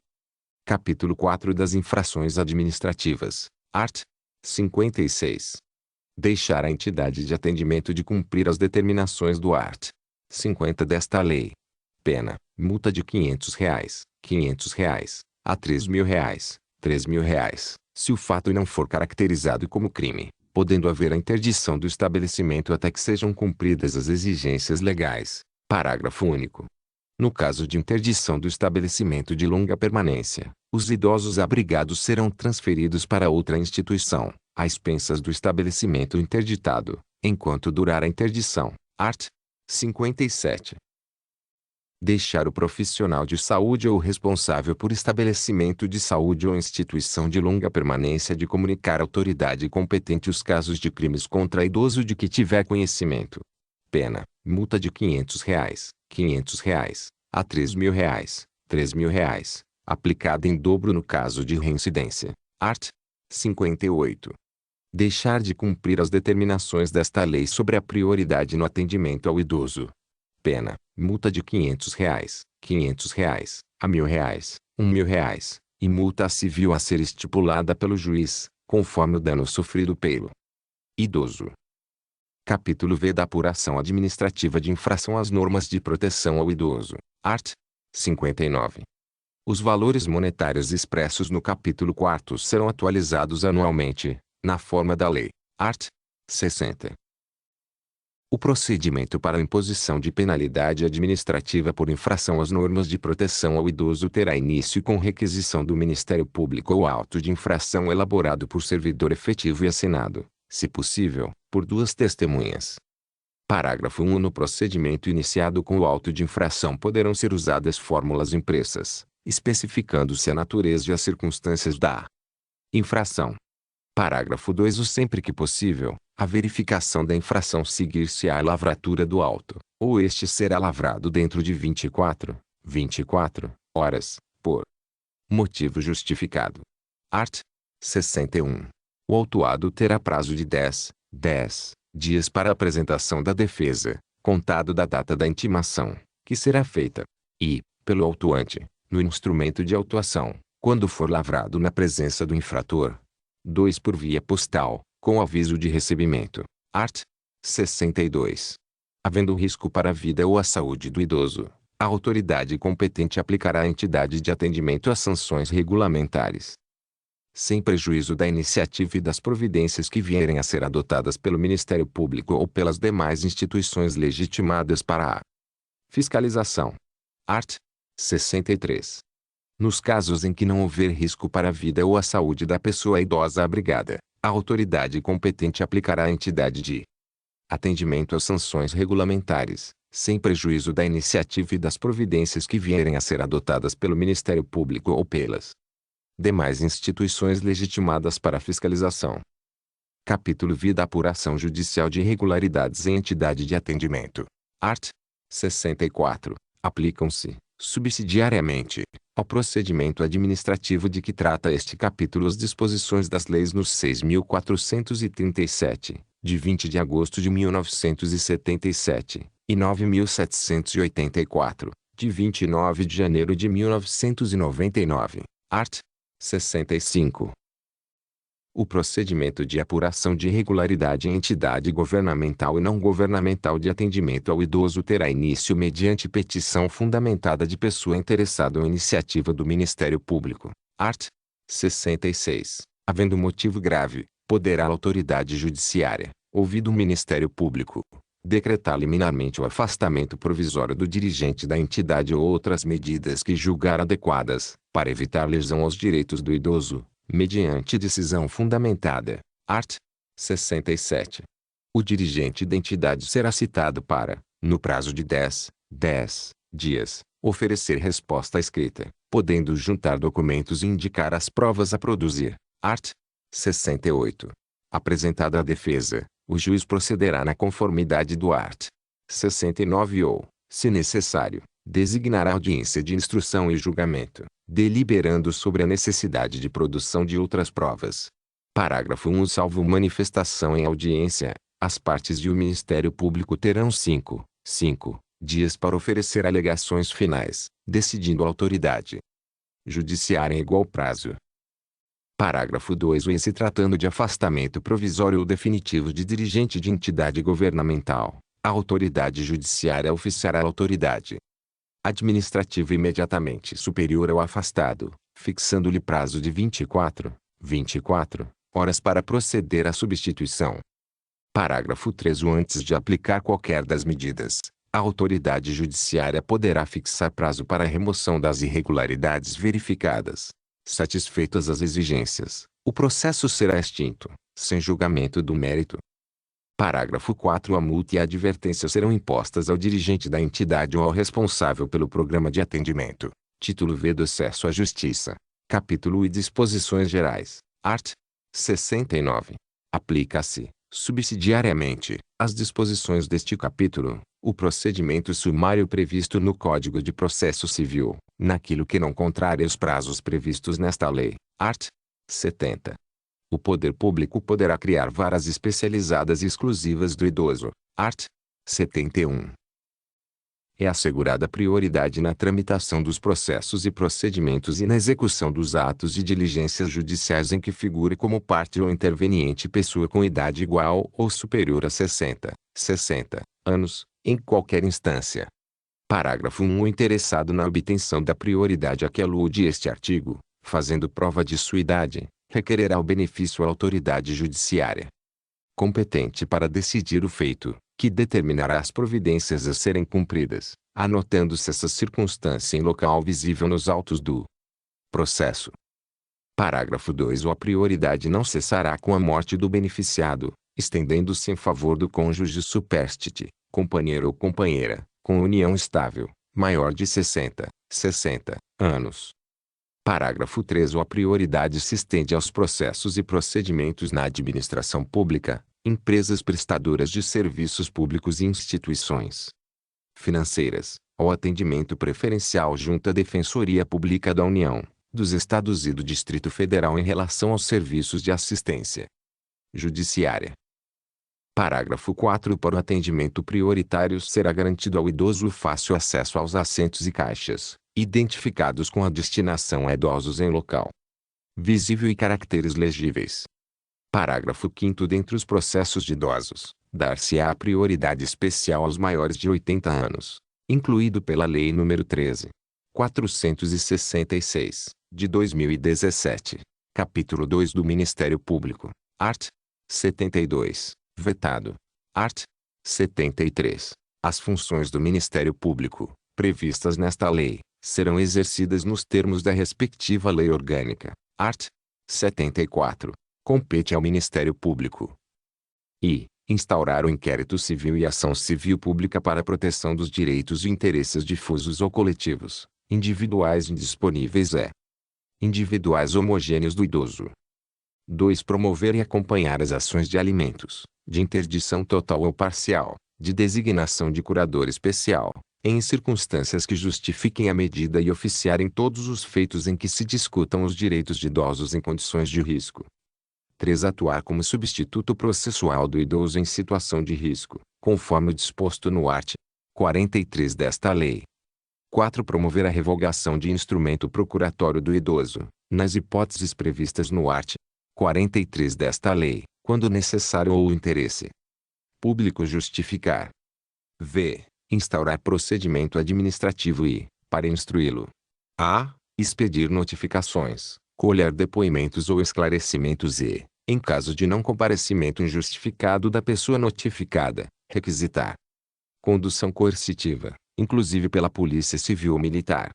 Capítulo 4 das infrações administrativas. Art. 56. Deixar a entidade de atendimento de cumprir as determinações do art. 50 desta lei. Pena: multa de R$ 500 a R$ 3.000, se o fato não for caracterizado como crime, podendo haver a interdição do estabelecimento até que sejam cumpridas as exigências legais. Parágrafo único. No caso de interdição do estabelecimento de longa permanência, os idosos abrigados serão transferidos para outra instituição, às expensas do estabelecimento interditado, enquanto durar a interdição. Art. 57. Deixar o profissional de saúde ou responsável por estabelecimento de saúde ou instituição de longa permanência de comunicar à autoridade competente os casos de crimes contra idoso de que tiver conhecimento. Pena: multa de R$ 500 a R$ 3.000, aplicada em dobro no caso de reincidência. Art. 58. Deixar de cumprir as determinações desta lei sobre a prioridade no atendimento ao idoso. Pena: multa de R$ 500 a R$ 1.000, R$ 1.000, e multa civil a ser estipulada pelo juiz, conforme o dano sofrido pelo idoso. Capítulo V da apuração administrativa de infração às normas de proteção ao idoso. Art. 59. Os valores monetários expressos no capítulo 4 serão atualizados anualmente, na forma da lei. Art. 60. O procedimento para a imposição de penalidade administrativa por infração às normas de proteção ao idoso terá início com requisição do Ministério Público ou auto de infração elaborado por servidor efetivo e assinado, se possível, por duas testemunhas. Parágrafo 1. No procedimento iniciado com o auto de infração poderão ser usadas fórmulas impressas, especificando-se a natureza e as circunstâncias da infração. Parágrafo 2. Sempre que possível, a verificação da infração seguir-se-á a lavratura do auto, ou este será lavrado dentro de 24 horas, por motivo justificado. Art. 61. O autuado terá prazo de 10 dias para a apresentação da defesa, contado da data da intimação, que será feita, e, pelo autuante, no instrumento de autuação, quando for lavrado na presença do infrator. 2. Por via postal, com aviso de recebimento. Art. 62. Havendo risco para a vida ou a saúde do idoso, a autoridade competente aplicará à entidade de atendimento as sanções regulamentares, sem prejuízo da iniciativa e das providências que vierem a ser adotadas pelo Ministério Público ou pelas demais instituições legitimadas para a fiscalização. Art. 63. Nos casos em que não houver risco para a vida ou a saúde da pessoa idosa abrigada, a autoridade competente aplicará à entidade de atendimento as sanções regulamentares, sem prejuízo da iniciativa e das providências que vierem a ser adotadas pelo Ministério Público ou pelas demais instituições legitimadas para a fiscalização. Capítulo V da apuração judicial de irregularidades em entidade de atendimento. Art. 64. Aplicam-se, subsidiariamente, ao procedimento administrativo de que trata este capítulo as disposições das leis nos 6.437, de 20 de agosto de 1977, e 9.784, de 29 de janeiro de 1999. Art. 65. O procedimento de apuração de irregularidade em entidade governamental e não governamental de atendimento ao idoso terá início mediante petição fundamentada de pessoa interessada ou iniciativa do Ministério Público. Art. 66. Havendo motivo grave, poderá a autoridade judiciária, ouvido o Ministério Público, decretar liminarmente o afastamento provisório do dirigente da entidade ou outras medidas que julgar adequadas, para evitar lesão aos direitos do idoso, mediante decisão fundamentada. Art. 67. O dirigente da entidade será citado para, no prazo de 10 dias, oferecer resposta escrita, podendo juntar documentos e indicar as provas a produzir. Art. 68. Apresentada a defesa, o juiz procederá na conformidade do art. 69 ou, se necessário, designará audiência de instrução e julgamento, deliberando sobre a necessidade de produção de outras provas. Parágrafo 1. Salvo manifestação em audiência, as partes e o Ministério Público terão 5 dias para oferecer alegações finais, decidindo a autoridade judiciária em igual prazo. Parágrafo 2. Em se tratando de afastamento provisório ou definitivo de dirigente de entidade governamental, a autoridade judiciária oficiará a autoridade administrativa imediatamente superior ao afastado, fixando-lhe prazo de 24 horas para proceder à substituição. Parágrafo 3. Antes de aplicar qualquer das medidas, a autoridade judiciária poderá fixar prazo para a remoção das irregularidades verificadas. Satisfeitas as exigências, o processo será extinto, sem julgamento do mérito. Parágrafo 4. A multa e a advertência serão impostas ao dirigente da entidade ou ao responsável pelo programa de atendimento. Título V do Acesso à Justiça. Capítulo I. Disposições Gerais. Art. 69. Aplica-se, subsidiariamente, às disposições deste capítulo, o procedimento sumário previsto no Código de Processo Civil, naquilo que não contraria os prazos previstos nesta lei. Art. 70. O poder público poderá criar varas especializadas e exclusivas do idoso. Art. 71. É assegurada prioridade na tramitação dos processos e procedimentos e na execução dos atos e diligências judiciais em que figure como parte ou interveniente pessoa com idade igual ou superior a 60 anos, em qualquer instância. Parágrafo 1. O interessado na obtenção da prioridade a que alude este artigo, fazendo prova de sua idade, requererá o benefício à autoridade judiciária competente para decidir o feito, que determinará as providências a serem cumpridas, anotando-se essa circunstância em local visível nos autos do processo. Parágrafo 2. A prioridade não cessará com a morte do beneficiado, estendendo-se em favor do cônjuge superstite, companheiro ou companheira, com união estável, maior de 60 anos. Parágrafo 3. A prioridade se estende aos processos e procedimentos na administração pública, empresas prestadoras de serviços públicos e instituições financeiras, ao atendimento preferencial junto à Defensoria Pública da União, dos Estados e do Distrito Federal em relação aos serviços de assistência judiciária. Parágrafo 4. Para o atendimento prioritário será garantido ao idoso fácil acesso aos assentos e caixas, identificados com a destinação a idosos em local visível e caracteres legíveis. Parágrafo 5º. Dentre os processos de idosos, dar-se-á prioridade especial aos maiores de 80 anos, incluído pela Lei nº 13.466, de 2017, capítulo 2 do Ministério Público, art. 72, vetado. Art. 73. As funções do Ministério Público, previstas nesta lei, serão exercidas nos termos da respectiva lei orgânica. Art. 74. Compete ao Ministério Público i. Instaurar o inquérito civil e ação civil pública para a proteção dos direitos e interesses difusos ou coletivos, individuais indisponíveis individuais homogêneos do idoso. 2. Promover e acompanhar as ações de alimentos, de interdição total ou parcial, de designação de curador especial, em circunstâncias que justifiquem a medida e oficiar em todos os feitos em que se discutam os direitos de idosos em condições de risco. 3. Atuar como substituto processual do idoso em situação de risco, conforme o disposto no art. 43 desta lei. 4. Promover a revogação de instrumento procuratório do idoso, nas hipóteses previstas no art. 43 desta lei, quando necessário ou o interesse público justificar. V. Instaurar procedimento administrativo e, para instruí-lo, a. Expedir notificações, colher depoimentos ou esclarecimentos e, em caso de não comparecimento injustificado da pessoa notificada, requisitar condução coercitiva, inclusive pela Polícia Civil ou Militar.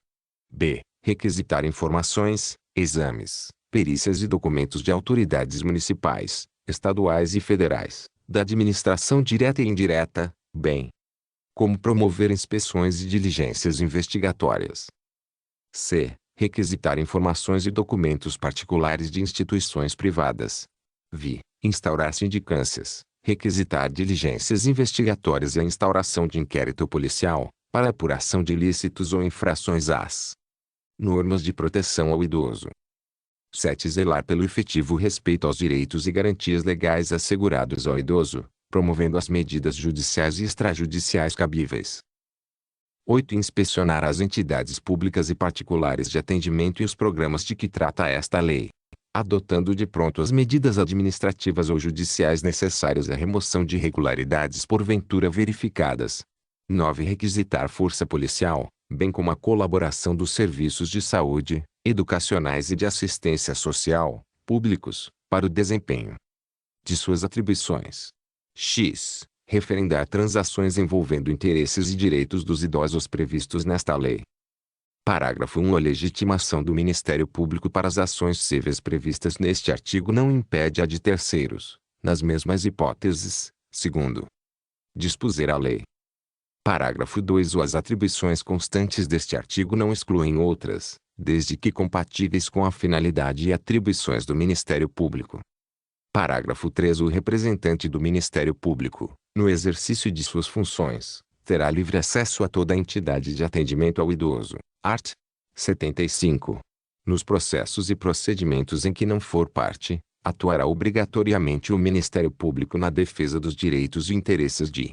B. Requisitar informações, exames, perícias e documentos de autoridades municipais, estaduais e federais, da administração direta e indireta, bem como promover inspeções e diligências investigatórias. C. Requisitar informações e documentos particulares de instituições privadas. V. Instaurar sindicâncias, requisitar diligências investigatórias e a instauração de inquérito policial, para apuração de ilícitos ou infrações às normas de proteção ao idoso. 7. Zelar pelo efetivo respeito aos direitos e garantias legais assegurados ao idoso, promovendo as medidas judiciais e extrajudiciais cabíveis. 8. Inspecionar as entidades públicas e particulares de atendimento e os programas de que trata esta lei, adotando de pronto as medidas administrativas ou judiciais necessárias à remoção de irregularidades porventura verificadas. 9. Requisitar força policial, bem como a colaboração dos serviços de saúde, educacionais e de assistência social, públicos, para o desempenho de suas atribuições. X. Referendar transações envolvendo interesses e direitos dos idosos previstos nesta lei. Parágrafo 1. A legitimação do Ministério Público para as ações cíveis previstas neste artigo não impede a de terceiros, nas mesmas hipóteses, segundo dispuser a lei. Parágrafo 2. As atribuições constantes deste artigo não excluem outras, desde que compatíveis com a finalidade e atribuições do Ministério Público. Parágrafo 3. O representante do Ministério Público, no exercício de suas funções, terá livre acesso a toda a entidade de atendimento ao idoso. Art. 75. Nos processos e procedimentos em que não for parte, atuará obrigatoriamente o Ministério Público na defesa dos direitos e interesses de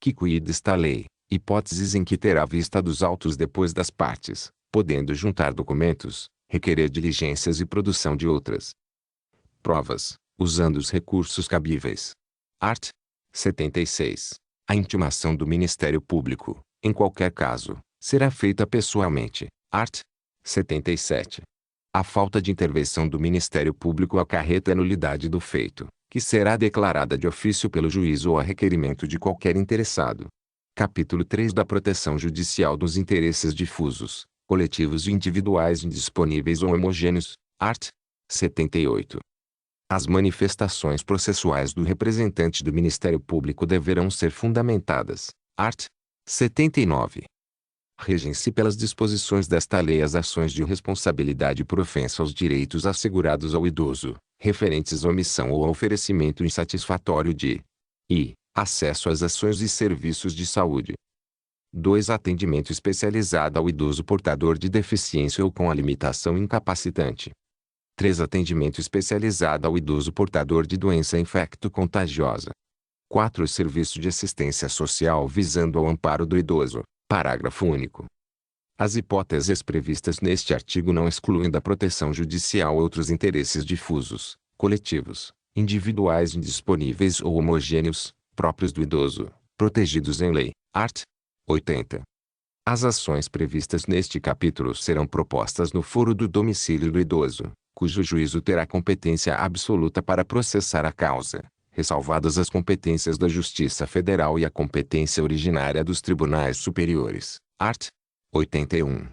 que cuida esta lei, hipóteses em que terá vista dos autos depois das partes, podendo juntar documentos, requerer diligências e produção de outras provas, usando os recursos cabíveis. Art. 76. A intimação do Ministério Público, em qualquer caso, será feita pessoalmente. Art. 77. A falta de intervenção do Ministério Público acarreta a nulidade do feito, que será declarada de ofício pelo juiz ou a requerimento de qualquer interessado. Capítulo 3 da Proteção Judicial dos Interesses Difusos, Coletivos e Individuais Indisponíveis ou Homogêneos. Art. 78. As manifestações processuais do representante do Ministério Público deverão ser fundamentadas. Art. 79. Regem-se pelas disposições desta lei as ações de responsabilidade por ofensa aos direitos assegurados ao idoso, referentes à omissão ou ao oferecimento insatisfatório de e acesso às ações e serviços de saúde. 2. Atendimento especializado ao idoso portador de deficiência ou com a limitação incapacitante. 3. Atendimento especializado ao idoso portador de doença infecto-contagiosa. 4. Serviço de assistência social visando ao amparo do idoso. Parágrafo único. As hipóteses previstas neste artigo não excluem da proteção judicial outros interesses difusos, coletivos, individuais indisponíveis ou homogêneos, próprios do idoso, protegidos em lei. Art. 80. As ações previstas neste capítulo serão propostas no foro do domicílio do idoso, cujo juízo terá competência absoluta para processar a causa, ressalvadas as competências da Justiça Federal e a competência originária dos tribunais superiores. Art. 81.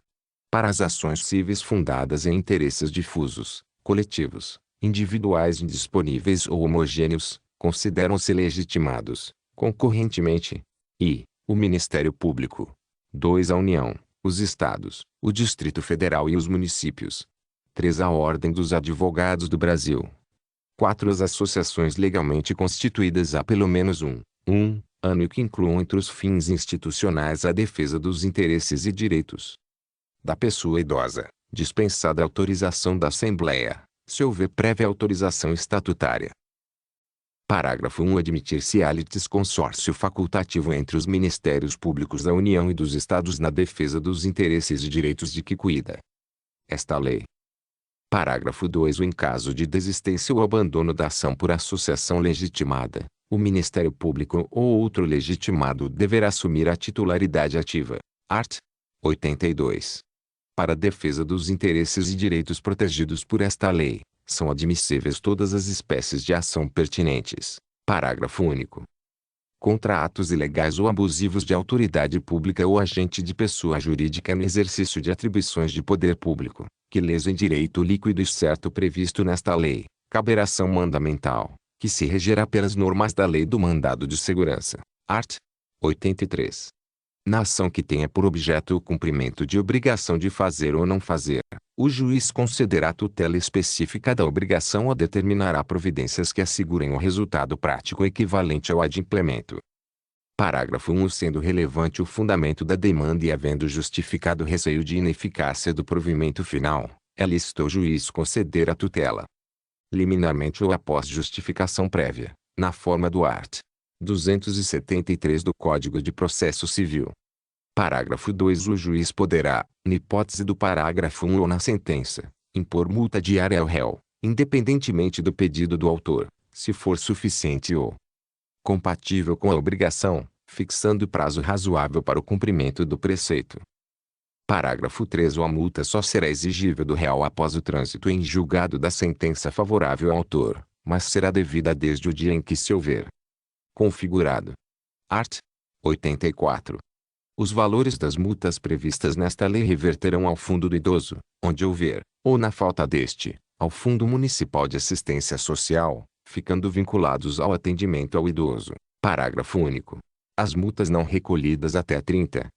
Para as ações cíveis fundadas em interesses difusos, coletivos, individuais indisponíveis ou homogêneos, consideram-se legitimados, concorrentemente, e o Ministério Público. 2. A União, os Estados, o Distrito Federal e os municípios. 3. A Ordem dos Advogados do Brasil. 4. As associações legalmente constituídas há pelo menos um ano e que incluam entre os fins institucionais a defesa dos interesses e direitos da pessoa idosa, dispensada a autorização da Assembleia, se houver prévia autorização estatutária. Parágrafo 1. Admitir-se-á litisconsórcio facultativo entre os Ministérios Públicos da União e dos Estados na defesa dos interesses e direitos de que cuida esta lei. Parágrafo 2. Em caso de desistência ou abandono da ação por associação legitimada, o Ministério Público ou outro legitimado deverá assumir a titularidade ativa. Art. 82. Para a defesa dos interesses e direitos protegidos por esta lei, são admissíveis todas as espécies de ação pertinentes. Parágrafo único. Contra atos ilegais ou abusivos de autoridade pública ou agente de pessoa jurídica no exercício de atribuições de poder público, que lesem direito líquido e certo previsto nesta lei, caberá ação mandamental, que se regerá pelas normas da Lei do Mandado de Segurança. Art. 83. Na ação que tenha por objeto o cumprimento de obrigação de fazer ou não fazer, o juiz concederá tutela específica da obrigação ou determinará providências que assegurem o resultado prático equivalente ao adimplemento. Parágrafo 1. Sendo relevante o fundamento da demanda e havendo justificado receio de ineficácia do provimento final, é lícito ao juiz conceder a tutela. Liminarmente ou após justificação prévia, na forma do art. 273 do Código de Processo Civil. Parágrafo 2. O juiz poderá, na hipótese do parágrafo 1 ou na sentença, impor multa diária ao réu, independentemente do pedido do autor, se for suficiente ou compatível com a obrigação, fixando prazo razoável para o cumprimento do preceito. Parágrafo 3. A multa só será exigível do réu após o trânsito em julgado da sentença favorável ao autor, mas será devida desde o dia em que se houver configurado. Art. 84. Os valores das multas previstas nesta lei reverterão ao Fundo do Idoso, onde houver, ou na falta deste, ao Fundo Municipal de Assistência Social, ficando vinculados ao atendimento ao idoso. Parágrafo único. As multas não recolhidas até 30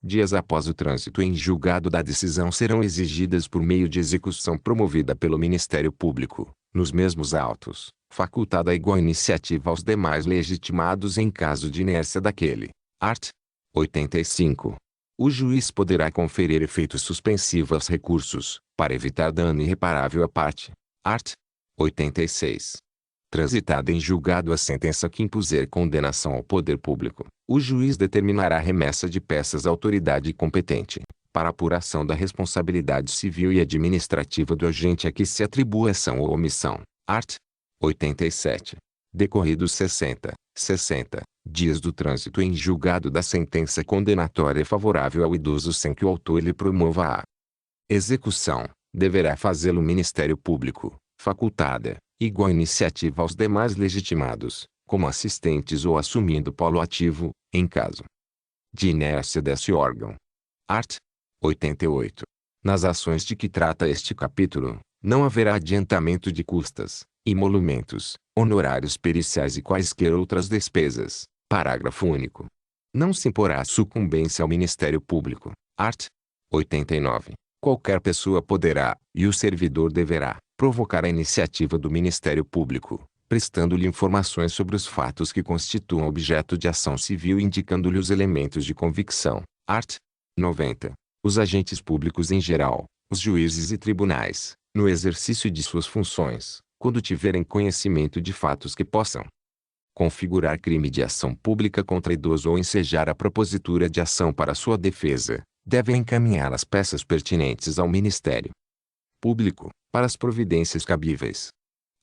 dias após o trânsito em julgado da decisão serão exigidas por meio de execução promovida pelo Ministério Público, nos mesmos autos, facultada igual iniciativa aos demais legitimados em caso de inércia daquele. Art. 85. O juiz poderá conferir efeito suspensivo aos recursos, para evitar dano irreparável à parte. Art. 86. Transitada em julgado a sentença que impuser condenação ao poder público, o juiz determinará a remessa de peças à autoridade competente, para apuração da responsabilidade civil e administrativa do agente a que se atribua ação ou omissão. Art. 87. Decorridos 60 dias do trânsito em julgado da sentença condenatória favorável ao idoso sem que o autor lhe promova a execução, deverá fazê-lo o Ministério Público, facultada, igual iniciativa aos demais legitimados, como assistentes ou assumindo polo ativo, em caso de inércia desse órgão. Art. 88. Nas ações de que trata este capítulo, não haverá adiantamento de custas, emolumentos, honorários periciais e quaisquer outras despesas. Parágrafo único. Não se imporá sucumbência ao Ministério Público. Art. 89. Qualquer pessoa poderá, e o servidor deverá, provocar a iniciativa do Ministério Público, prestando-lhe informações sobre os fatos que constituam objeto de ação civil e indicando-lhe os elementos de convicção. Art. 90. Os agentes públicos em geral, os juízes e tribunais, no exercício de suas funções, quando tiverem conhecimento de fatos que possam configurar crime de ação pública contra idoso ou ensejar a propositura de ação para sua defesa, devem encaminhar as peças pertinentes ao Ministério Público, para as providências cabíveis.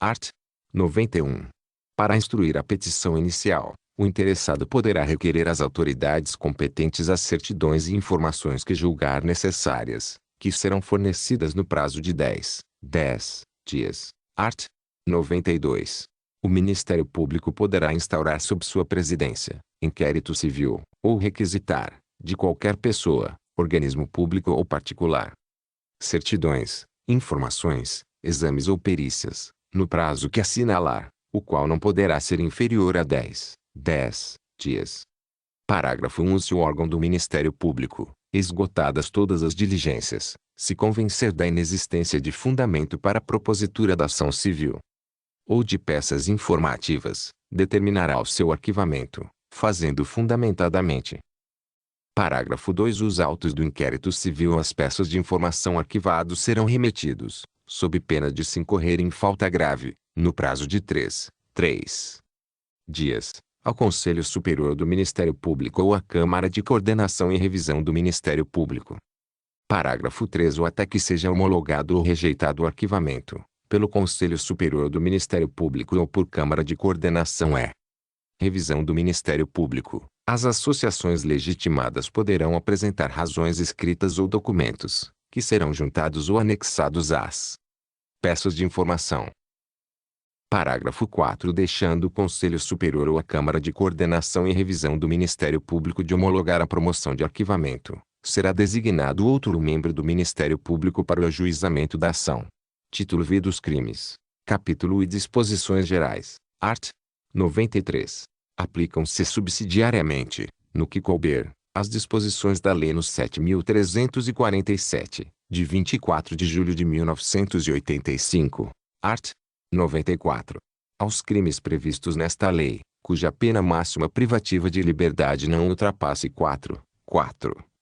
Art. 91. Para instruir a petição inicial, o interessado poderá requerer às autoridades competentes as certidões e informações que julgar necessárias, que serão fornecidas no prazo de 10 dias. Art. 92. O Ministério Público poderá instaurar sob sua presidência, inquérito civil, ou requisitar, de qualquer pessoa, organismo público ou particular, certidões, informações, exames ou perícias, no prazo que assinalar, o qual não poderá ser inferior a 10 dias. Parágrafo 1. Se o órgão do Ministério Público, esgotadas todas as diligências, se convencer da inexistência de fundamento para a propositura da ação civil, ou de peças informativas, determinará o seu arquivamento, fazendo fundamentadamente. Parágrafo 2. Os autos do inquérito civil ou as peças de informação arquivados serão remetidos, sob pena de se incorrer em falta grave, no prazo de 3 dias, ao Conselho Superior do Ministério Público ou à Câmara de Coordenação e Revisão do Ministério Público. Parágrafo 3. Ou até que seja homologado ou rejeitado o arquivamento, pelo Conselho Superior do Ministério Público ou por Câmara de Coordenação Revisão do Ministério Público, As associações legitimadas poderão apresentar razões escritas ou documentos, que serão juntados ou anexados às peças de informação. Parágrafo 4. Deixando o Conselho Superior ou a Câmara de Coordenação e Revisão do Ministério Público de homologar a promoção de arquivamento, será designado outro membro do Ministério Público para o ajuizamento da ação. Título V dos crimes. Capítulo e disposições gerais. Art. 93. Aplicam-se subsidiariamente, no que couber, as disposições da Lei nº 7.347, de 24 de julho de 1985. Art. 94. Aos crimes previstos nesta lei, cuja pena máxima privativa de liberdade não ultrapasse 4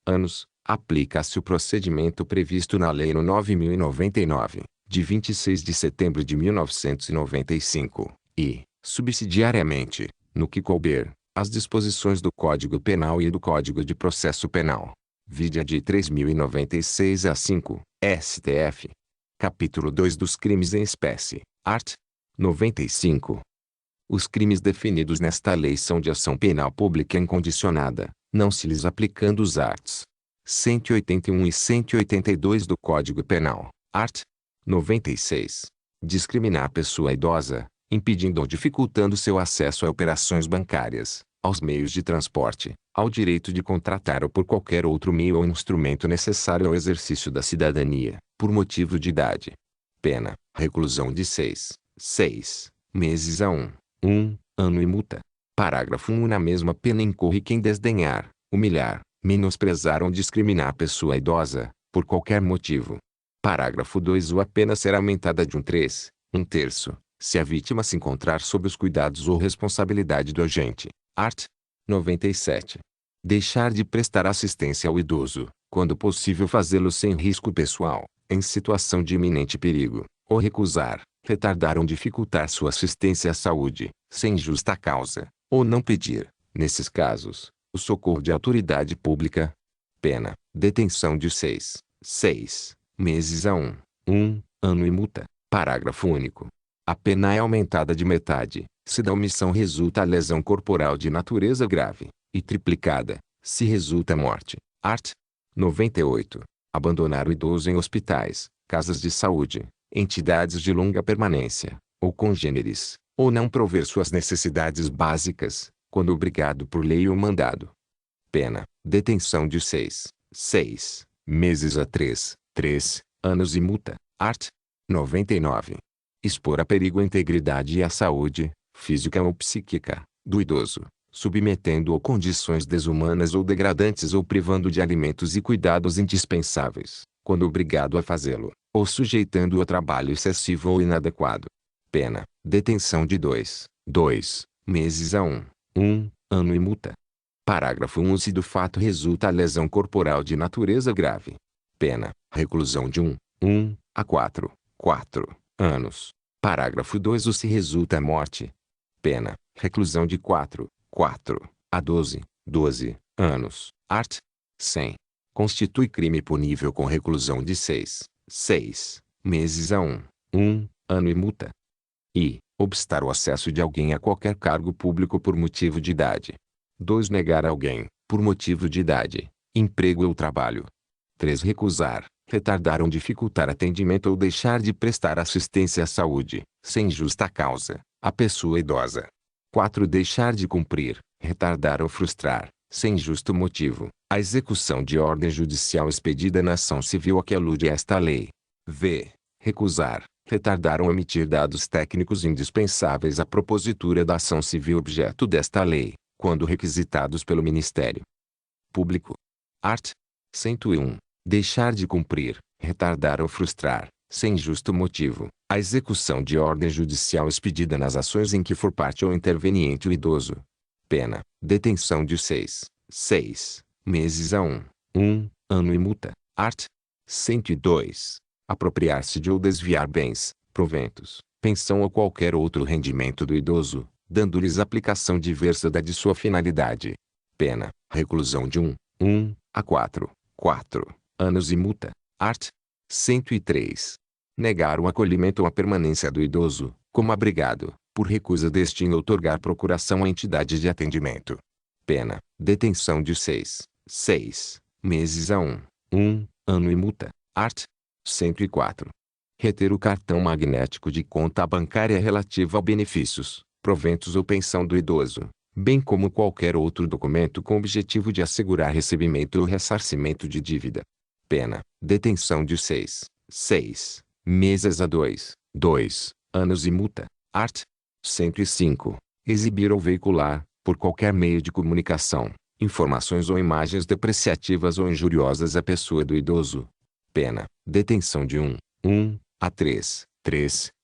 anos, aplica-se o procedimento previsto na Lei nº 9.099, de 26 de setembro de 1995, e, subsidiariamente, no que couber, as disposições do Código Penal e do Código de Processo Penal. Vide a de 3.096 a 5, STF. Capítulo 2 dos crimes em espécie. Art. 95. Os crimes definidos nesta lei são de ação penal pública incondicionada, não se lhes aplicando os arts. 181 e 182 do Código Penal. Art. 96. Discriminar a pessoa idosa, impedindo ou dificultando seu acesso a operações bancárias, aos meios de transporte, ao direito de contratar ou por qualquer outro meio ou instrumento necessário ao exercício da cidadania, por motivo de idade. Pena, reclusão de 6 meses a 1 ano e multa. Parágrafo 1. Na mesma pena incorre quem desdenhar, humilhar, menosprezar ou discriminar a pessoa idosa, por qualquer motivo. Parágrafo 2. A pena será aumentada de 1/3, se a vítima se encontrar sob os cuidados ou responsabilidade do agente. Art. 97. Deixar de prestar assistência ao idoso, quando possível fazê-lo sem risco pessoal, em situação de iminente perigo, ou recusar, retardar ou dificultar sua assistência à saúde, sem justa causa, ou não pedir, nesses casos, o socorro de autoridade pública. Pena, detenção de 6 meses a 1 ano e multa. Parágrafo único. A pena é aumentada de metade, se da omissão resulta a lesão corporal de natureza grave, e triplicada, se resulta morte. Art. 98. Abandonar o idoso em hospitais, casas de saúde, entidades de longa permanência, ou congêneres, ou não prover suas necessidades básicas, quando obrigado por lei ou mandado. Pena, detenção de 6 meses a 3 anos e multa. Art. 99. Expor a perigo a integridade e a saúde, física ou psíquica, do idoso, submetendo-o a condições desumanas ou degradantes ou privando de alimentos e cuidados indispensáveis, quando obrigado a fazê-lo, ou sujeitando-o a trabalho excessivo ou inadequado. Pena, detenção de 2 meses a 1 ano e multa. Parágrafo 1. Se do fato resulta a lesão corporal de natureza grave. Pena, reclusão de 1 a 4 anos. Parágrafo 2. Se resulta a morte. Pena, reclusão de 4 a 12 anos. Art. 100. Constitui crime punível com reclusão de 6 meses a 1 ano e multa. E, obstar o acesso de alguém a qualquer cargo público por motivo de idade. 2. Negar a alguém, por motivo de idade, emprego ou trabalho. 3. Recusar, retardar ou dificultar atendimento ou deixar de prestar assistência à saúde, sem justa causa, à pessoa idosa. 4. Deixar de cumprir, retardar ou frustrar, sem justo motivo, a execução de ordem judicial expedida na ação civil a que alude esta lei. V. Recusar, retardar ou omitir dados técnicos indispensáveis à propositura da ação civil objeto desta lei, quando requisitados pelo Ministério Público. Art. 101. Deixar de cumprir, retardar ou frustrar, sem justo motivo, a execução de ordem judicial expedida nas ações em que for parte ou interveniente o idoso. Pena, detenção de 6 meses a 1 ano e multa. Art. 102. Apropriar-se de ou desviar bens, proventos, pensão ou qualquer outro rendimento do idoso, dando-lhes aplicação diversa da de sua finalidade. Pena, reclusão de 1 a 4 anos e multa. Art. 103. Negar o acolhimento ou a permanência do idoso, como abrigado, por recusa deste em outorgar procuração à entidade de atendimento. Pena: detenção de 6 meses a 1 ano e multa. Art. 104. Reter o cartão magnético de conta bancária relativa a benefícios, proventos ou pensão do idoso, bem como qualquer outro documento com o objetivo de assegurar recebimento ou ressarcimento de dívida. Pena: detenção de 6 meses a 2 anos e multa. Art. 105. Exibir ou veicular, por qualquer meio de comunicação, informações ou imagens depreciativas ou injuriosas à pessoa do idoso. Pena: detenção de 1 a 3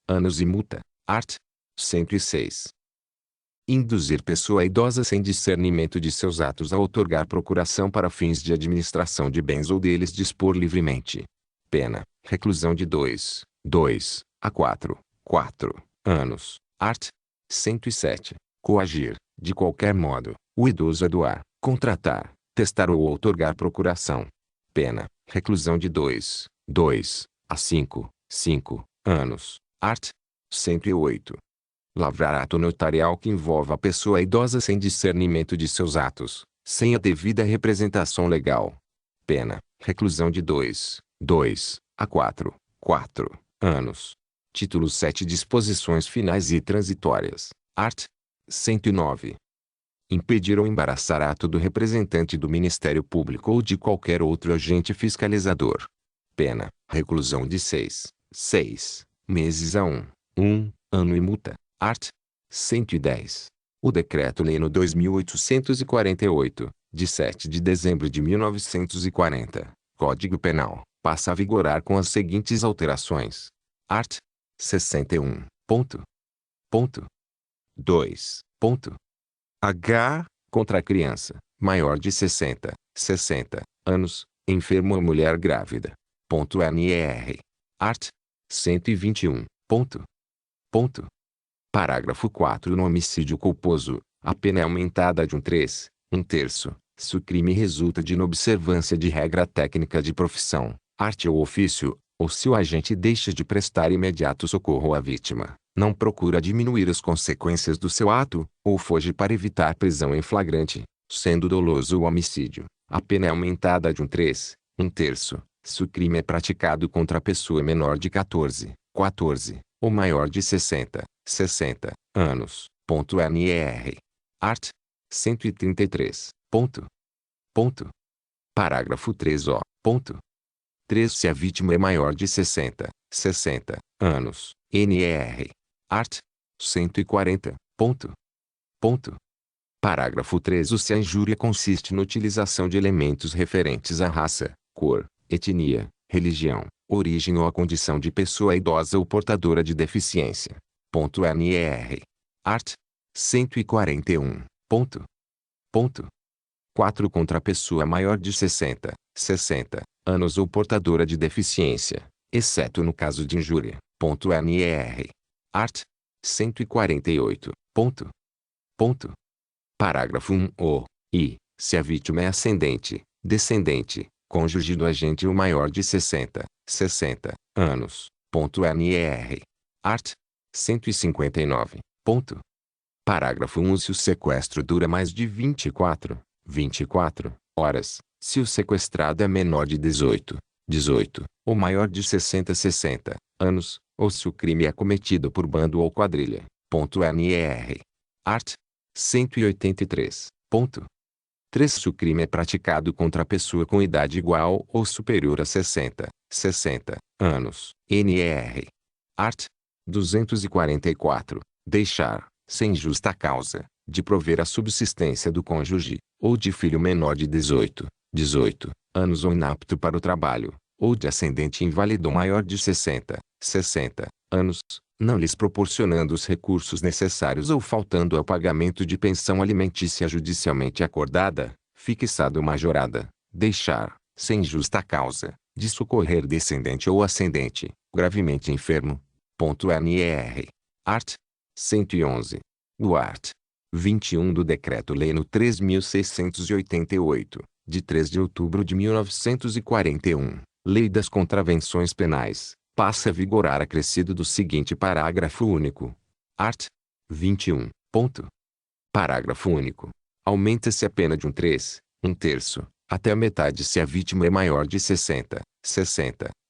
anos e multa. Art. 106. Induzir pessoa idosa sem discernimento de seus atos a outorgar procuração para fins de administração de bens ou deles dispor livremente. Pena: reclusão de 2 a 4 anos. Art. 107. Coagir, de qualquer modo, o idoso a doar, contratar, testar ou outorgar procuração. Pena: reclusão de 2 a 5 anos. Art. 108. Lavrar ato notarial que envolva a pessoa idosa sem discernimento de seus atos, sem a devida representação legal. Pena: reclusão de 2 a 4 anos. Título 7. Disposições finais e transitórias. Art. 109. Impedir ou embaraçar ato do representante do Ministério Público ou de qualquer outro agente fiscalizador. Pena: reclusão de 6 meses a 1 ano e multa. Art. 110. O Decreto-Lei no 2848, de 7 de dezembro de 1940, Código Penal, passa a vigorar com as seguintes alterações. Art. 61. 2. H. Contra a criança, maior de 60 anos, enfermo ou mulher grávida. NR. Art. 121. Parágrafo 4. No homicídio culposo, a pena é aumentada de 1/3, se o crime resulta de inobservância de regra técnica de profissão, arte ou ofício, ou se o agente deixa de prestar imediato socorro à vítima, não procura diminuir as consequências do seu ato, ou foge para evitar prisão em flagrante, sendo doloso o homicídio. A pena é aumentada de 1/3, se o crime é praticado contra a pessoa menor de 14 ou maior de 60 anos. NR. Art. 133. Parágrafo 3-O. 3. Se a vítima é maior de 60 anos. NR. Art. 140. Parágrafo 3. Se a injúria consiste na utilização de elementos referentes à raça, cor, etnia, religião, origem ou a condição de pessoa idosa ou portadora de deficiência. NR. Art. 141. 4. Contra a pessoa maior de 60 anos ou portadora de deficiência, exceto no caso de injúria. NR. Art. 148. Parágrafo 1. Se a vítima é ascendente, descendente, cônjuge do agente ou maior de 60 anos. NR. Art. 159. Parágrafo 1. Se o sequestro dura mais de 24 horas, se o sequestrado é menor de 18 ou maior de 60 anos, ou se o crime é cometido por bando ou quadrilha. NR. Art. 183. 3. Se o crime é praticado contra a pessoa com idade igual ou superior a 60 anos. NR. Art. 244. Deixar, sem justa causa, de prover a subsistência do cônjuge, ou de filho menor de 18 anos ou inapto para o trabalho, ou de ascendente inválido maior de 60 anos, não lhes proporcionando os recursos necessários ou faltando ao pagamento de pensão alimentícia judicialmente acordada, fixada ou majorada, deixar, sem justa causa, de socorrer descendente ou ascendente, gravemente enfermo. NR. Art. 111. O art. 21 do Decreto-Lei no 3.688, de 3 de outubro de 1941, Lei das Contravenções Penais, passa a vigorar acrescido do seguinte parágrafo único. Art. 21. Parágrafo único. Aumenta-se a pena de 1/3, até a metade se a vítima é maior de 60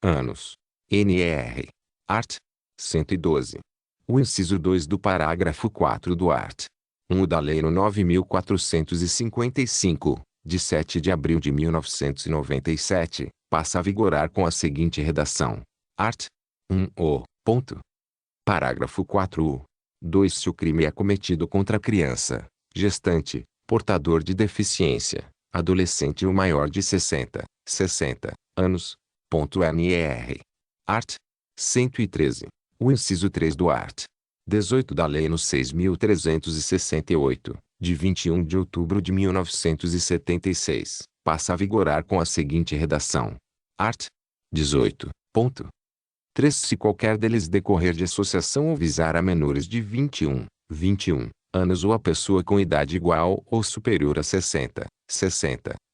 anos. NR. Art. 112. O inciso 2 do parágrafo 4 do art. 1 da Lei nº 9.455, de 7 de abril de 1997, passa a vigorar com a seguinte redação. Art. 1 o. Ponto. Parágrafo 4 2. Se o crime é cometido contra criança, gestante, portador de deficiência, adolescente ou maior de 60 anos. NR. Art. 113. O inciso 3 do art. 18 da Lei nº 6.368, de 21 de outubro de 1976, passa a vigorar com a seguinte redação. Art. 18. 3. Se qualquer deles decorrer de associação ou visar a menores de 21 anos ou a pessoa com idade igual ou superior a 60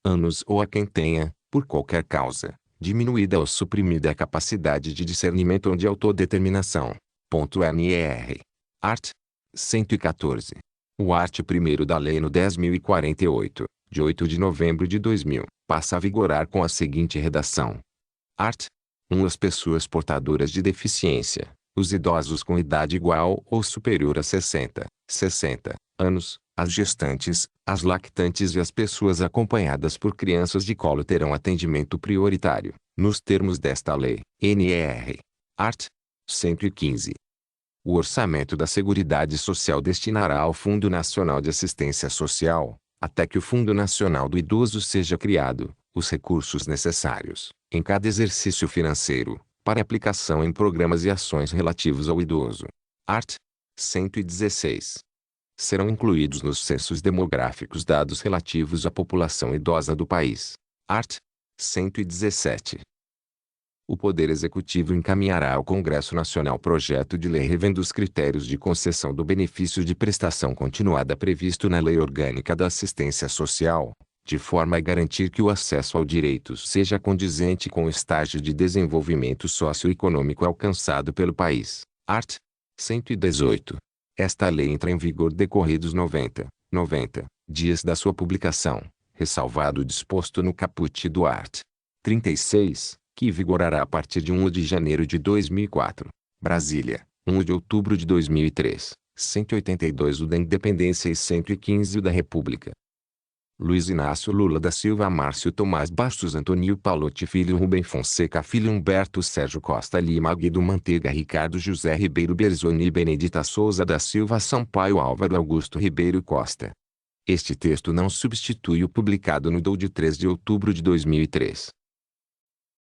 anos ou a quem tenha, por qualquer causa, diminuída ou suprimida a capacidade de discernimento ou de autodeterminação. NR. Art. 114. O art. 1º da Lei nº 10.048, de 8 de novembro de 2000, passa a vigorar com a seguinte redação. Art. 1. As pessoas portadoras de deficiência, os idosos com idade igual ou superior a 60 anos, as gestantes, as lactantes e as pessoas acompanhadas por crianças de colo terão atendimento prioritário, nos termos desta lei. NR. Art. 115. O orçamento da Seguridade Social destinará ao Fundo Nacional de Assistência Social, até que o Fundo Nacional do Idoso seja criado, os recursos necessários, em cada exercício financeiro, para aplicação em programas e ações relativos ao idoso. Art. 116. Serão incluídos nos censos demográficos dados relativos à população idosa do país. Art. 117. O Poder Executivo encaminhará ao Congresso Nacional projeto de lei revendo os critérios de concessão do benefício de prestação continuada previsto na Lei Orgânica da Assistência Social, de forma a garantir que o acesso ao direito seja condizente com o estágio de desenvolvimento socioeconômico alcançado pelo país. Art. 118. Esta lei entra em vigor decorridos 90 dias da sua publicação, ressalvado o disposto no caput do art. 36, que vigorará a partir de 1 de janeiro de 2004. Brasília, 1 de outubro de 2003, 182 o da Independência e 115 o da República. Luiz Inácio Lula da Silva, Márcio Tomás Bastos, Antônio Palotti Filho, Rubem Fonseca Filho, Humberto Sérgio Costa Lima, Guido Mantega, Ricardo José Ribeiro, Berzoni, Benedita Souza da Silva Sampaio, Álvaro Augusto Ribeiro Costa. Este texto não substitui o publicado no DOU de 3 de outubro de 2003.